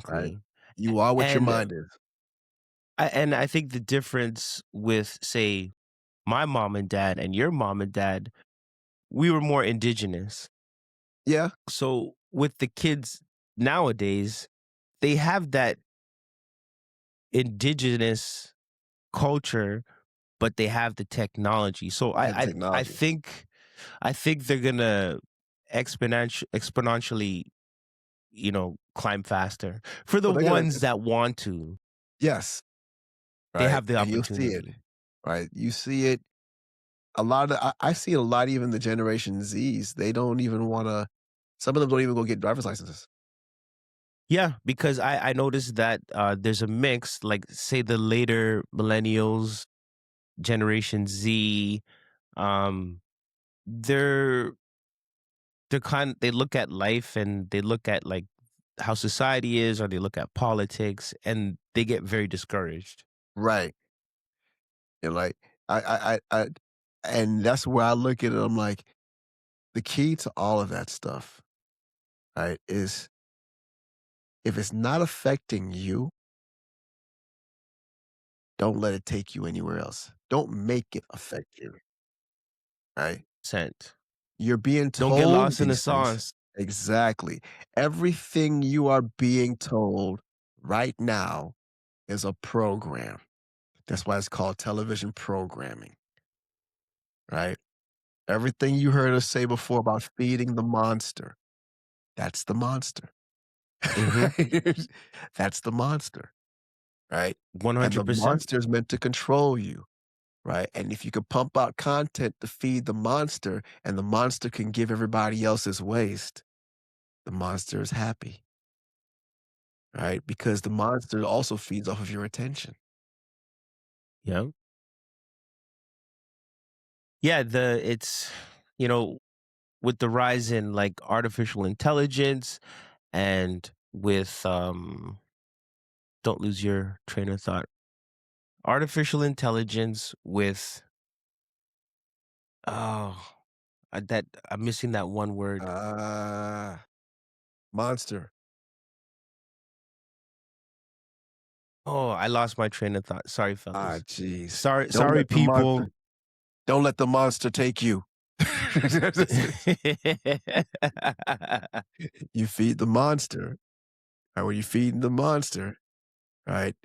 right? Exactly. You are what your And mind is. I think the difference with, say, my mom and dad and your mom and dad, we were more indigenous. Yeah, So with the kids nowadays, they have that indigenous culture, but they have the technology. So they have the I technology. think they're gonna exponentially, climb faster. For the Oh, they're gonna ones that want to, yes, they right? have the And you'll see it, opportunity. right? You see it a lot of I see it a lot even the Generation Zs. They don't even wanna some of them don't even go get driver's licenses. Yeah, because I noticed that there's a mix, like say the later millennials, Generation Z, um, they're they look at life and they look at like how society is, or they look at politics and they get very discouraged. Right. And like I and that's where I look at it. I'm like, the key to all of that stuff, right, is if it's not affecting you, don't let it take you anywhere else. Don't make it affect you, right? Sent. You're being Don't get told lost in the these things. sauce. Exactly. Everything you are being told right now is a program. That's why it's called television programming, right? Everything you heard us say before about feeding the monster, that's the monster. Hmm. That's the monster. right? And the 100%. monster is meant to control you, right? And if you could pump out content to feed the monster and the monster can give everybody else his waste, the monster is happy, right? Because the monster also feeds off of your attention. Yeah. Yeah, it's you know, with the rise in like artificial intelligence and with don't lose your train of thought. Artificial intelligence with oh, that I'm missing that one word. Ah, monster. Oh, I lost my train of thought. Sorry, Ah, fellas. jeez. Sorry, Don't sorry, let the monster people. don't let the monster take you. You feed the monster, and when you feed the monster, right,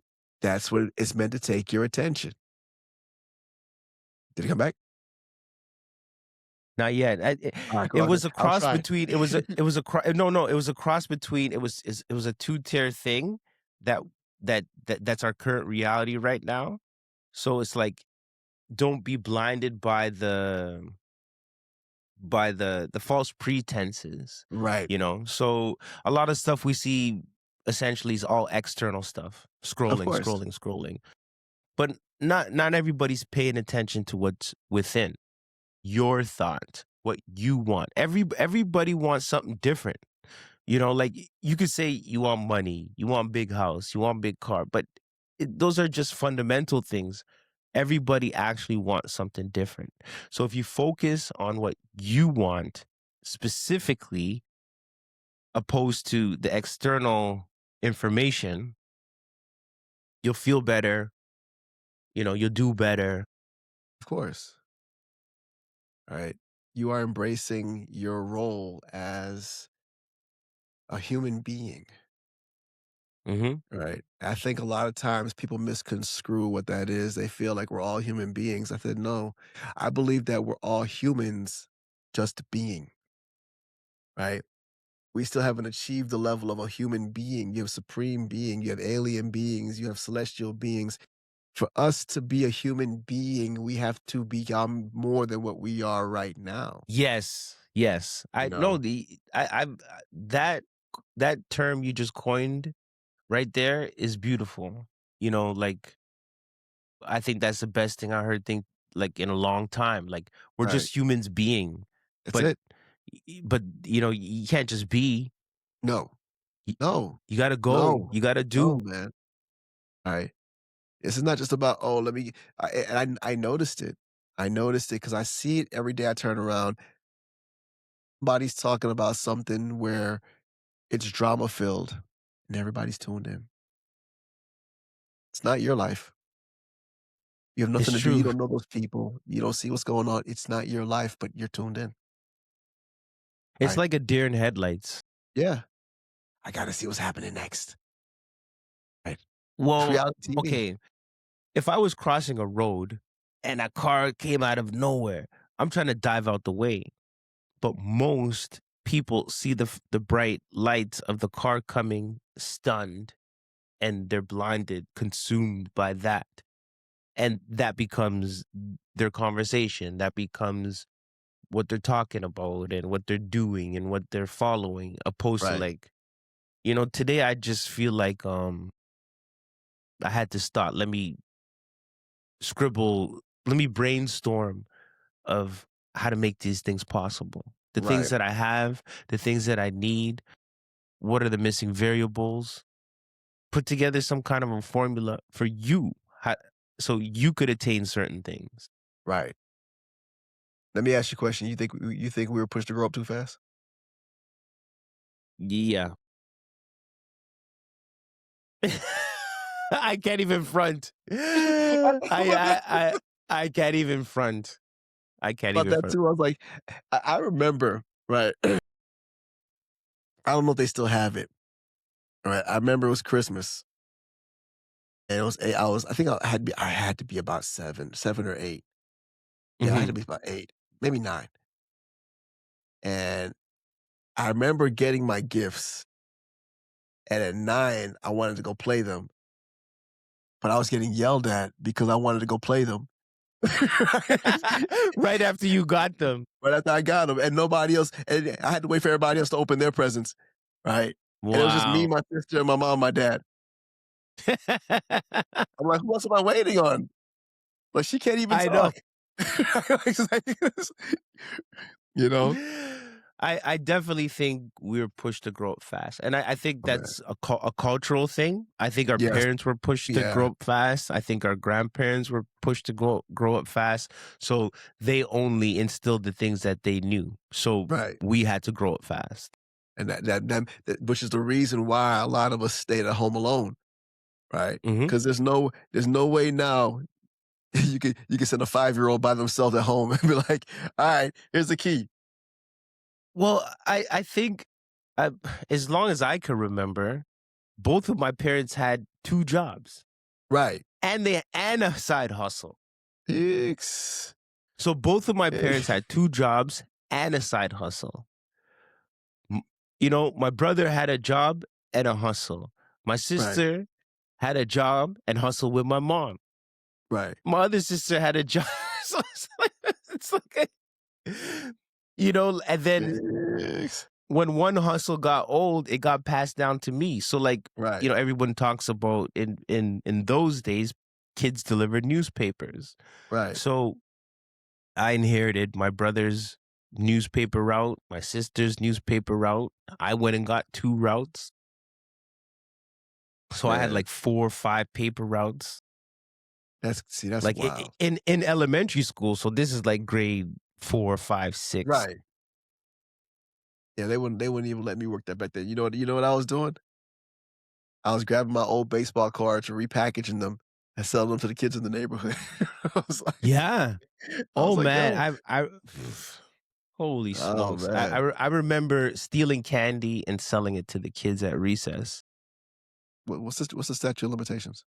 that's what it's meant to take your attention. Did he come back? Not yet. Alright, It cool, okay. was a I'll cross try. between. No, no. It was a cross between. It was a two-tier thing that that's our current reality right now. So it's like, don't be blinded by the false pretenses, Right. you know. So a lot of stuff we see essentially is all external stuff, Of scrolling, course. scrolling, scrolling. But not everybody's paying attention to what's within your thought, what you want. Everybody wants something different. You know, like you could say you want money, you want big house, you want big car, but those are just fundamental things. Everybody actually wants something different. So if you focus on what you want specifically, opposed to the external information, you'll feel better. You know, you'll do better. Of course. Right? You are embracing your role as a human being, Hmm. right? I think a lot of times people misconstrue what that is. They feel like we're all human beings. I said, no, I believe that we're all humans just being, right? We still haven't achieved the level of a human being. You have supreme being, you have alien beings, you have celestial beings. For us to be a human being, we have to become more than what we are right now, Yes, yes. you I know know? that term you just coined right there is beautiful. You know, like I think that's the best thing I heard think like in a long time. Like we're Right. just humans being, That's but it. but you know, you can't just be. No. You, No. you got to go. No. You got to No, do. man. Right. This is not just about, "Oh, let me." I noticed it. I noticed it because I see it every day I turn around. Somebody's talking about something where it's drama filled and everybody's tuned in. It's not your life. You have It's nothing to do. You true. don't know those people. You don't see what's going on. It's not your life, but you're tuned in. It's Right. like a deer in headlights. Yeah. I gotta see what's happening next. Right. It's Well, reality TV. okay. If I was crossing a road and a car came out of nowhere, I'm trying to dive out the way. But most people see the bright lights of the car coming, stunned, and they're blinded, consumed by that. And that becomes their conversation. That becomes what they're talking about and what they're doing and what they're following, opposed to Right. like, today I just feel like I had to stop. Let me scribble, let me brainstorm of how to make these things possible. The things Right. that I have, the things that I need, what are the missing variables? Put together some kind of a formula for you, so you could attain certain things. Right. Let me ask you a question. You think we were pushed to grow up too fast? Yeah. I can't even front. I can't even front. I can't About even that front. too. I was like, I remember, right? I don't know if they still have it. Right. I remember it was Christmas. And it was I think I had to be about 7 or 8. Yeah, I had to Hmm. be about 8, maybe 9. And I remember getting my gifts, and at 9, I wanted to go play them. but I was getting yelled at because I wanted to go play them. Right after you got them. Right after I got them, and nobody else, and I had to wait for everybody else to open their presents, right? And it was just me, Wow. my sister, and my mom, and my dad. I'm like, who else am I waiting on? Like, she can't even I know. talk. It's like, you know? I definitely think we were pushed to grow up fast, and I think Oh, man. that's a cultural thing. I think our Yes. parents were pushed to Yeah. grow up fast. I think our grandparents were pushed to grow up fast. So they only instilled the things that they knew. So Right. we had to grow up fast. And that which is the reason why a lot of us stayed at home alone, right? Mhm. Because there's no way now you can send a 5-year-old by themselves at home and be like, all right, here's the key. Well, I think as long as I can remember, both of my parents had 2 jobs Right. and a side hustle. Hicks. So both of my parents had 2 jobs and a side hustle. You know, my brother had a job and a hustle. My sister had a job and hustle with my mom. Right. My other sister had a job. So it's like you know, and then Hicks. when one hustle got old, it got passed down to me. So like, Right. you know, everyone talks about in those days, kids delivered newspapers. Right. So I inherited my brother's newspaper route, my sister's newspaper route. I went and got 2 routes. So I had Man. like 4 or 5 paper routes. That's Like wild. in elementary school. So this is like grade 4, 5, 6. Right. Yeah, they wouldn't even let me work that back then. You know what I was doing? I was grabbing my old baseball cards and repackaging them and selling them to the kids in the neighborhood. I was like, Yeah. I was Oh like, yo. man, I holy Oh smokes. man. I remember stealing candy and selling it to the kids at recess. What's the statute of limitations?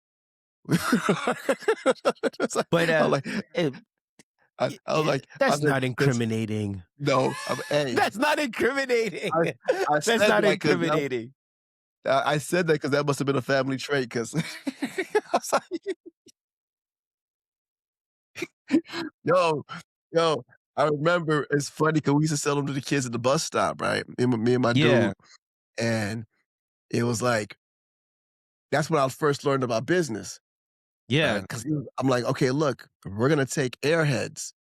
It's like, But I'm like, it, I was like, I that's said, not incriminating. no, hey, That's not incriminating. I That's said not that because incriminating. I said that because that must have been a family trait. Because yo, yo, I remember it's funny because we used to sell them to the kids at the bus stop, right? Me and my Yeah. dude, and it was like that's when I first learned about business, right? Yeah. Because I'm like, okay, look, we're gonna take airheads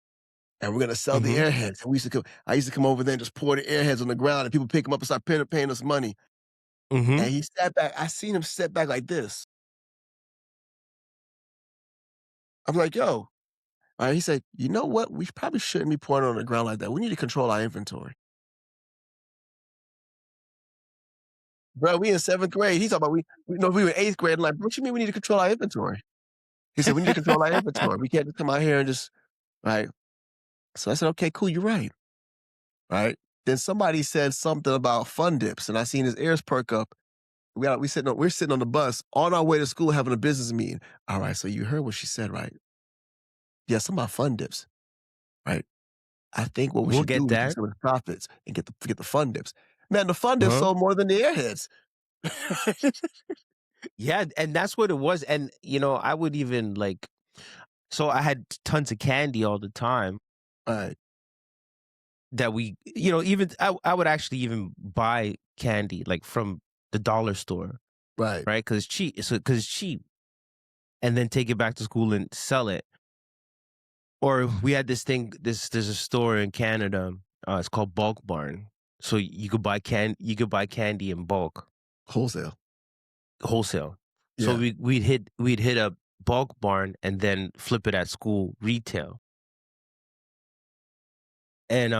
and we're gonna sell the Mm-hmm. airheads. And I used to come over there and just pour the airheads on the ground, and people pick them up and start paying us money. Mm-hmm. And he sat back. I seen him sit back like this. I'm like, yo. He said, you know what? We probably shouldn't be pouring it on the ground like that. We need to control our inventory. Bro, we in 7th grade. He's talking about we were in 8th grade. I'm like, what you mean we need to control our inventory? He said, we need to control our inventory. We can't just come out here and just, right? So I said, okay, cool, you're right. Right? Then somebody said something about fun dips, and I seen his ears perk up. We're sitting on the bus on our way to school having a business meeting. All right, so you heard what she said, right? Yeah, something about fun dips, right? I think what we We'll should do get is take that. some of the profits and get the fun dips. Man, the fun dips Uh-huh. sold more than the airheads. Yeah, and that's what it was. And you know, I would even like so I had tons of candy all the time Right, that we you know, even I would actually even buy candy like from the dollar store, right, right? Because it's cheap. And then take it back to school and sell it. Or we had this thing, there's a store in Canada, it's called Bulk Barn. So you could buy candy in bulk, wholesale. wholesale. So Yeah, we'd hit a Bulk Barn and then flip it at school retail. And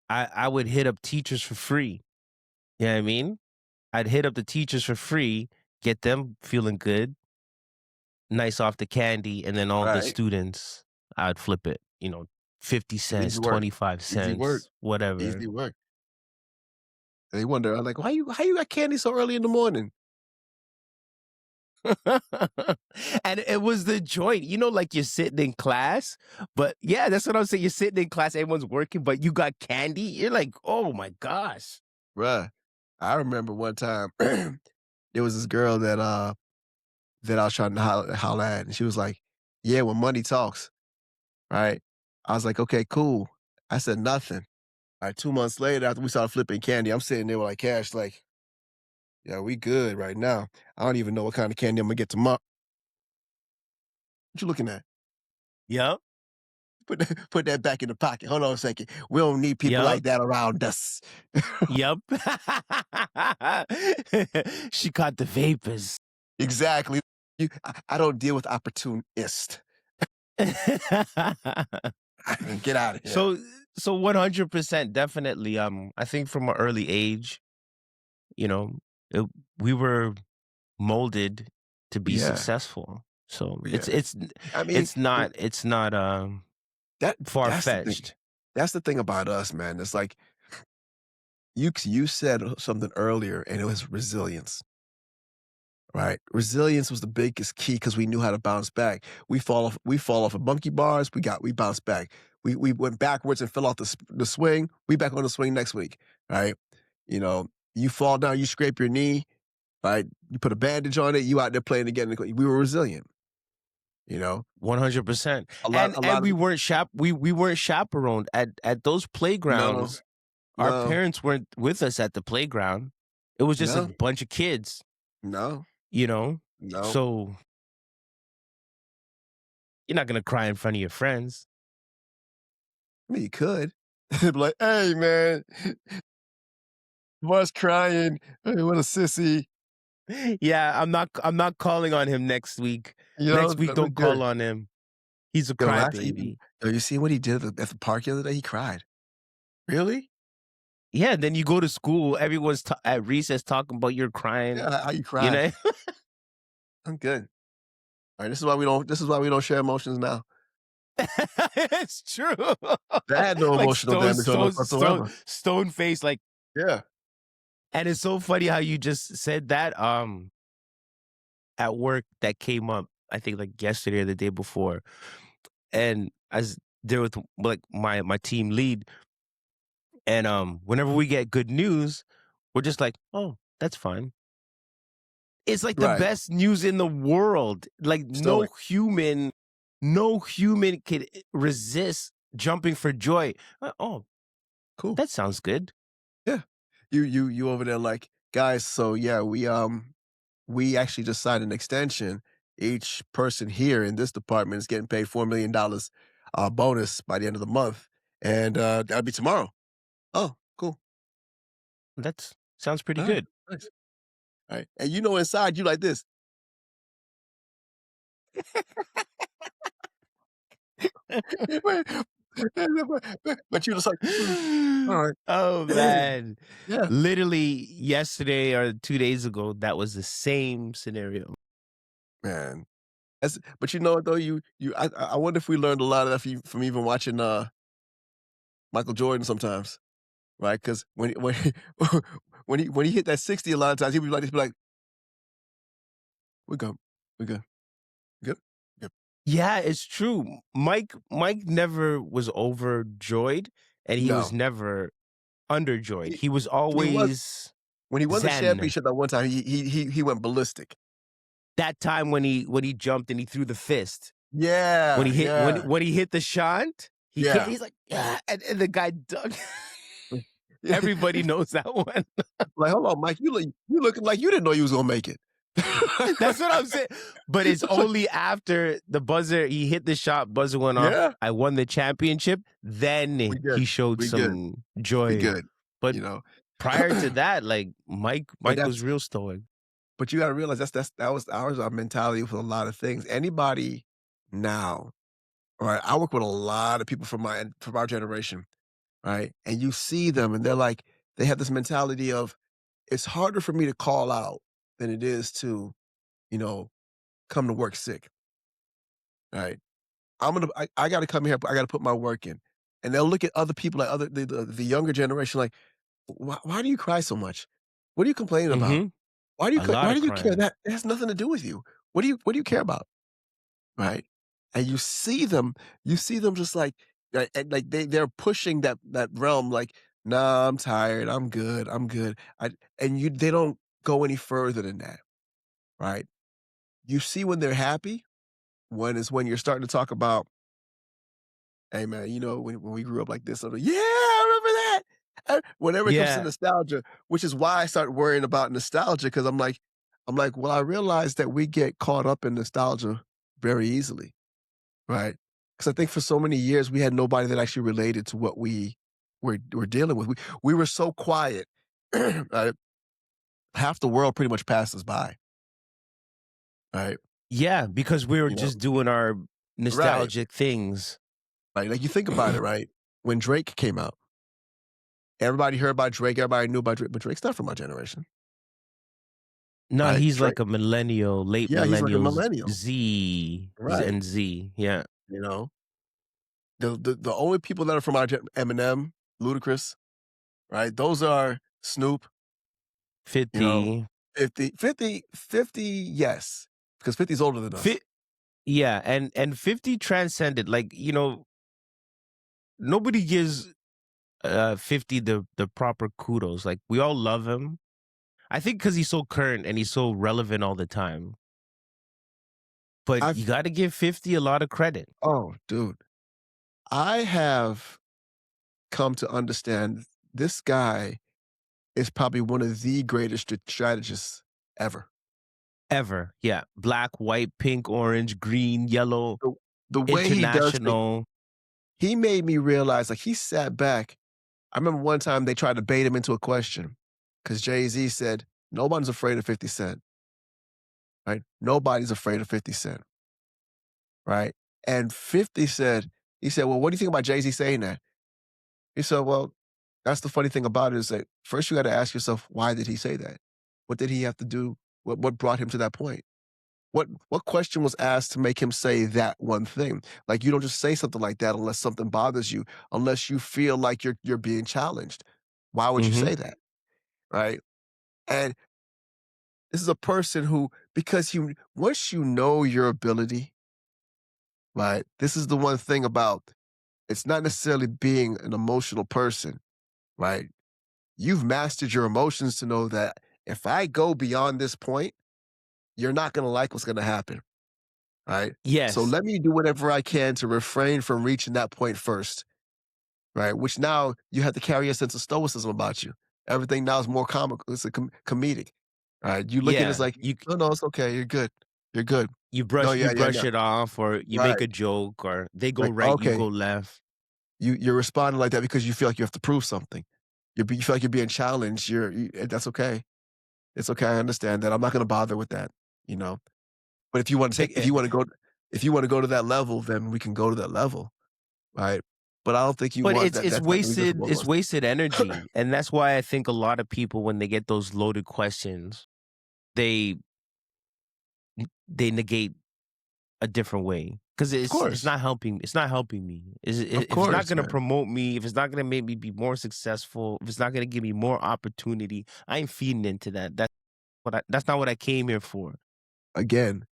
I would hit up teachers for free. You know what I mean? I'd hit up the teachers for free, get them feeling good, nice off the candy, and then all the right. students, I'd flip it, you know, 50 Easy cents, work, 25 easy work, cents, whatever. easy work. And they wonder, I'm like, how you got candy so early in the morning? And it was the joint, you know, like you're sitting in class, but yeah, that's what I'm saying. You're sitting in class, everyone's working, but you got candy. You're like, oh my gosh. Bruh. I remember one time there was this girl that that I was trying to holler at? And she was like, yeah, when money talks, right? I was like, okay, cool. I said nothing. All right, 2 months later, after we started flipping candy, I'm sitting there with like cash, like, yeah, we good right now. I don't even know what kind of candy I'm gonna get tomorrow. What you looking at? Yep. Put that back in the pocket. Hold on a second. We don't need people Yep. like that around us. Yep. She caught the vapors. Exactly. I don't deal with opportunists. Get out of here. So 100% definitely. I think from an early age, you know, it, we were molded to be Yeah. successful. So Yeah. I mean, it's not far that's the thing. fetched. That's the thing about us, man. It's like you said something earlier, and it was resilience. Right. Resilience was the biggest key because we knew how to bounce back. We fall off of monkey bars. We bounce back. We went backwards and fell off the swing. We back on the swing next week. Right. You know, you fall down, you scrape your knee. Right. You put a bandage on it. You out there playing again. We were resilient. You know, 100%. a lot. And Of we weren't chaperoned at those no, playgrounds. Our no, parents weren't with us at the playground. It was just a no, bunch of kids, no, you know. no. So you're not gonna cry in front of your friends. I mean, you could. Be like, hey, man, was crying. Hey, what a sissy. Yeah, I'm not calling on him next week. You know, Next week, we're don't good. call on him. He's a Yo, actually, crybaby. you see what he did at the park the other day? He cried. Really? Yeah, then you go to school, everyone's at recess talking about you're crying. Yeah, how you You cry? know, I'm good. All right, this is why we don't share emotions now. it's true. That had no Like emotional damage on us whatsoever. stone face, like. Yeah. And it's so funny how you just said that. At work, that came up, I think like yesterday or the day before, and I was there with like my team lead, and whenever we get good news, we're just like, oh, that's fine. It's like the Right. best news in the world. Like Stoic. no human could resist jumping for joy. Oh, Cool. that sounds good. Yeah. You over there like, guys, so yeah, we actually just signed an extension. Each person here in this department is getting paid $4 million bonus by the end of the month. And that'll be tomorrow. Oh, cool. That sounds pretty All right. good. Nice. All right. And you know inside you like this. But you're just like, all right. Oh man. Yeah. Literally yesterday or 2 days ago, that was the same scenario. Man. But you know what though? I wonder if we learned a lot of that from even watching Michael Jordan sometimes. Right? Because when when he hit that 60 a lot of times, he'd be like, we're good. We're good. Good. Good. Yeah, it's true. Mike never was overjoyed and he was No. never underjoyed. He, He was he was always when he won the zen. championship that one time, he went ballistic. That time when he jumped and he threw the fist. Yeah. When he hit yeah. when he hit the shot, Yeah. he's like, yeah, and the guy dug. Everybody knows that one. Like, hold on, Mike, you looking like you didn't know you was gonna make it. That's what I'm saying. But it's only after the buzzer, he hit the shot, buzzer went off. Yeah. I won the championship. Then good. he showed We some joy. Be good. But You know. prior to that, like Mike was real stoic. But you got to realize that was our mentality with a lot of things. Anybody now, right? I work with a lot of people from our generation, right? And you see them, and they're like, they have this mentality of, it's harder for me to call out than it is to, come to work sick, right? I got to come here. I got to put my work in, and they'll look at other people, like the younger generation, like, why do you cry so much? What are you complaining about? Mhm. Why do you A lot why of do you care? crying. That has nothing to do with you. What do you care about? Right? And you see them just like and like they're pushing that realm like, nah, I'm tired, I'm good, I'm good. They don't go any further than that. Right? you see when they're happy, when you're starting to talk about, hey man, when we grew up like this, I'm like, yeah, I remember that. Whenever it comes to Yeah. nostalgia, which is why I start worrying about nostalgia, because I'm like, well, I realize that we get caught up in nostalgia very easily, right? Because I think for so many years we had nobody that actually related to what we were dealing with. We were so quiet, right? Half the world pretty much passed us by, right? Yeah, because we were You know, just doing our right, nostalgic things. right. Like you think about it, right? When Drake came out, everybody heard about Drake, everybody knew about Drake, but Drake's not from my generation, No, right? he's Drake, like a millennial, late yeah, he's like a millennials, millennial, right? Gen Z. Yeah. You know, the only people that are from our Eminem, Ludacris, right? Those are Snoop, you know, 50. 50, yes, because 50's older than us. Yeah, and 50 transcended. Like, nobody gives 50 the proper kudos. Like, we all love him. I think because he's so current and he's so relevant all the time. But you I've got to give 50 a lot of credit. Oh, dude, I have come to understand this guy is probably one of the greatest strategists ever. Ever. Yeah. Black, white, pink, orange, green, yellow, The, the way he does things, international. he made me realize, like, he sat back. I remember one time they tried to bait him into a question because Jay-Z said, nobody's afraid of 50 Cent, right? Nobody's afraid of 50 Cent, right? And 50 he said, well, what do you think about Jay-Z saying that? He said, well, that's the funny thing about it is that first you got to ask yourself, why did he say that? What did he have to do? What brought him to that point? What question was asked to make him say that one thing? Like you don't just say something like that unless something bothers you, unless you feel like you're being challenged. Why would you Mm-hmm. say that? Right? And this is a person who, because once you know your ability, right? This is the one thing about it's not necessarily being an emotional person, right? You've mastered your emotions to know that if I go beyond this point, you're not going to like what's going to happen, right? So Yes. let me do whatever I can to refrain from reaching that point first, right? Which now you have to carry a sense of stoicism about you. Everything now is more comical. It's a comedic, right? You look at it as Yeah. like, no, no, it's okay. You're good. You're good. You No, brush yeah, you yeah, brush no. it off, or you make Right. a joke, or they go Like, right, you okay. go left. You're responding like that because you feel like you have to prove something. You feel like you're being challenged. That's okay. It's okay. I understand that. I'm not going to bother with that, you know? But if you want to if you want to go to that level, then we can go to that level, right? But I don't think you But want that. it's That's not going to be good for wasted both of it's us. wasted energy. And that's why I think a lot of people, when they get those loaded questions, they negate a different way. Because Of it's course, not helping. It's not helping me. of If it's not course, going to man. promote me, if it's not going to make me be more successful, if it's not going to give me more opportunity, I ain't feeding into that. That's not what I came here for. Again,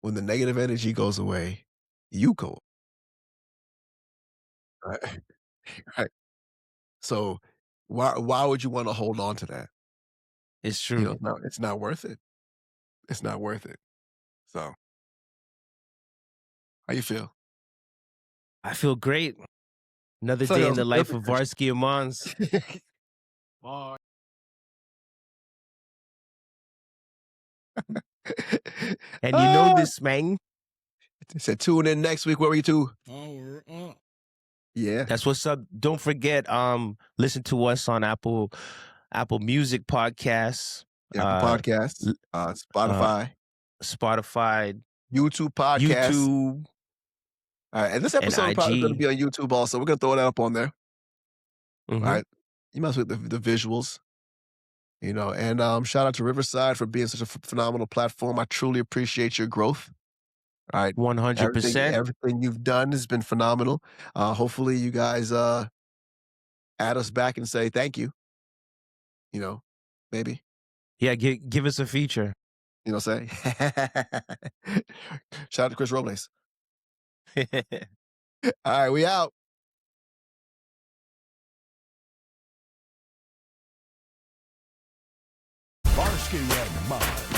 when the negative energy goes away, you go. Right? Right. So why would you want to hold on to that? It's true. It's not worth it. It's not worth it. So how you feel? I feel great. Another So day that in was the a life perfect of Varski and Monze. question. And you know Ah, this, man. said tune in next week. Where were you two? Yeah. That's what's up. Don't forget, listen to us on Apple Music podcasts, Apple Podcasts, l- uh, Spotify, Spotify, YouTube Podcasts. YouTube, All right, and this and episode is probably going to IG. be on YouTube also. We're going to throw that up on there. All Mm-hmm. right. You must with the visuals, and shout out to Riverside for being such a phenomenal platform. I truly appreciate your growth. All right. 100%. Everything you've done has been phenomenal. Hopefully you guys add us back and say thank you. Maybe. Yeah, give us a feature. Say. Shout out to Chris Robles. All right, we out. Varski and Monze.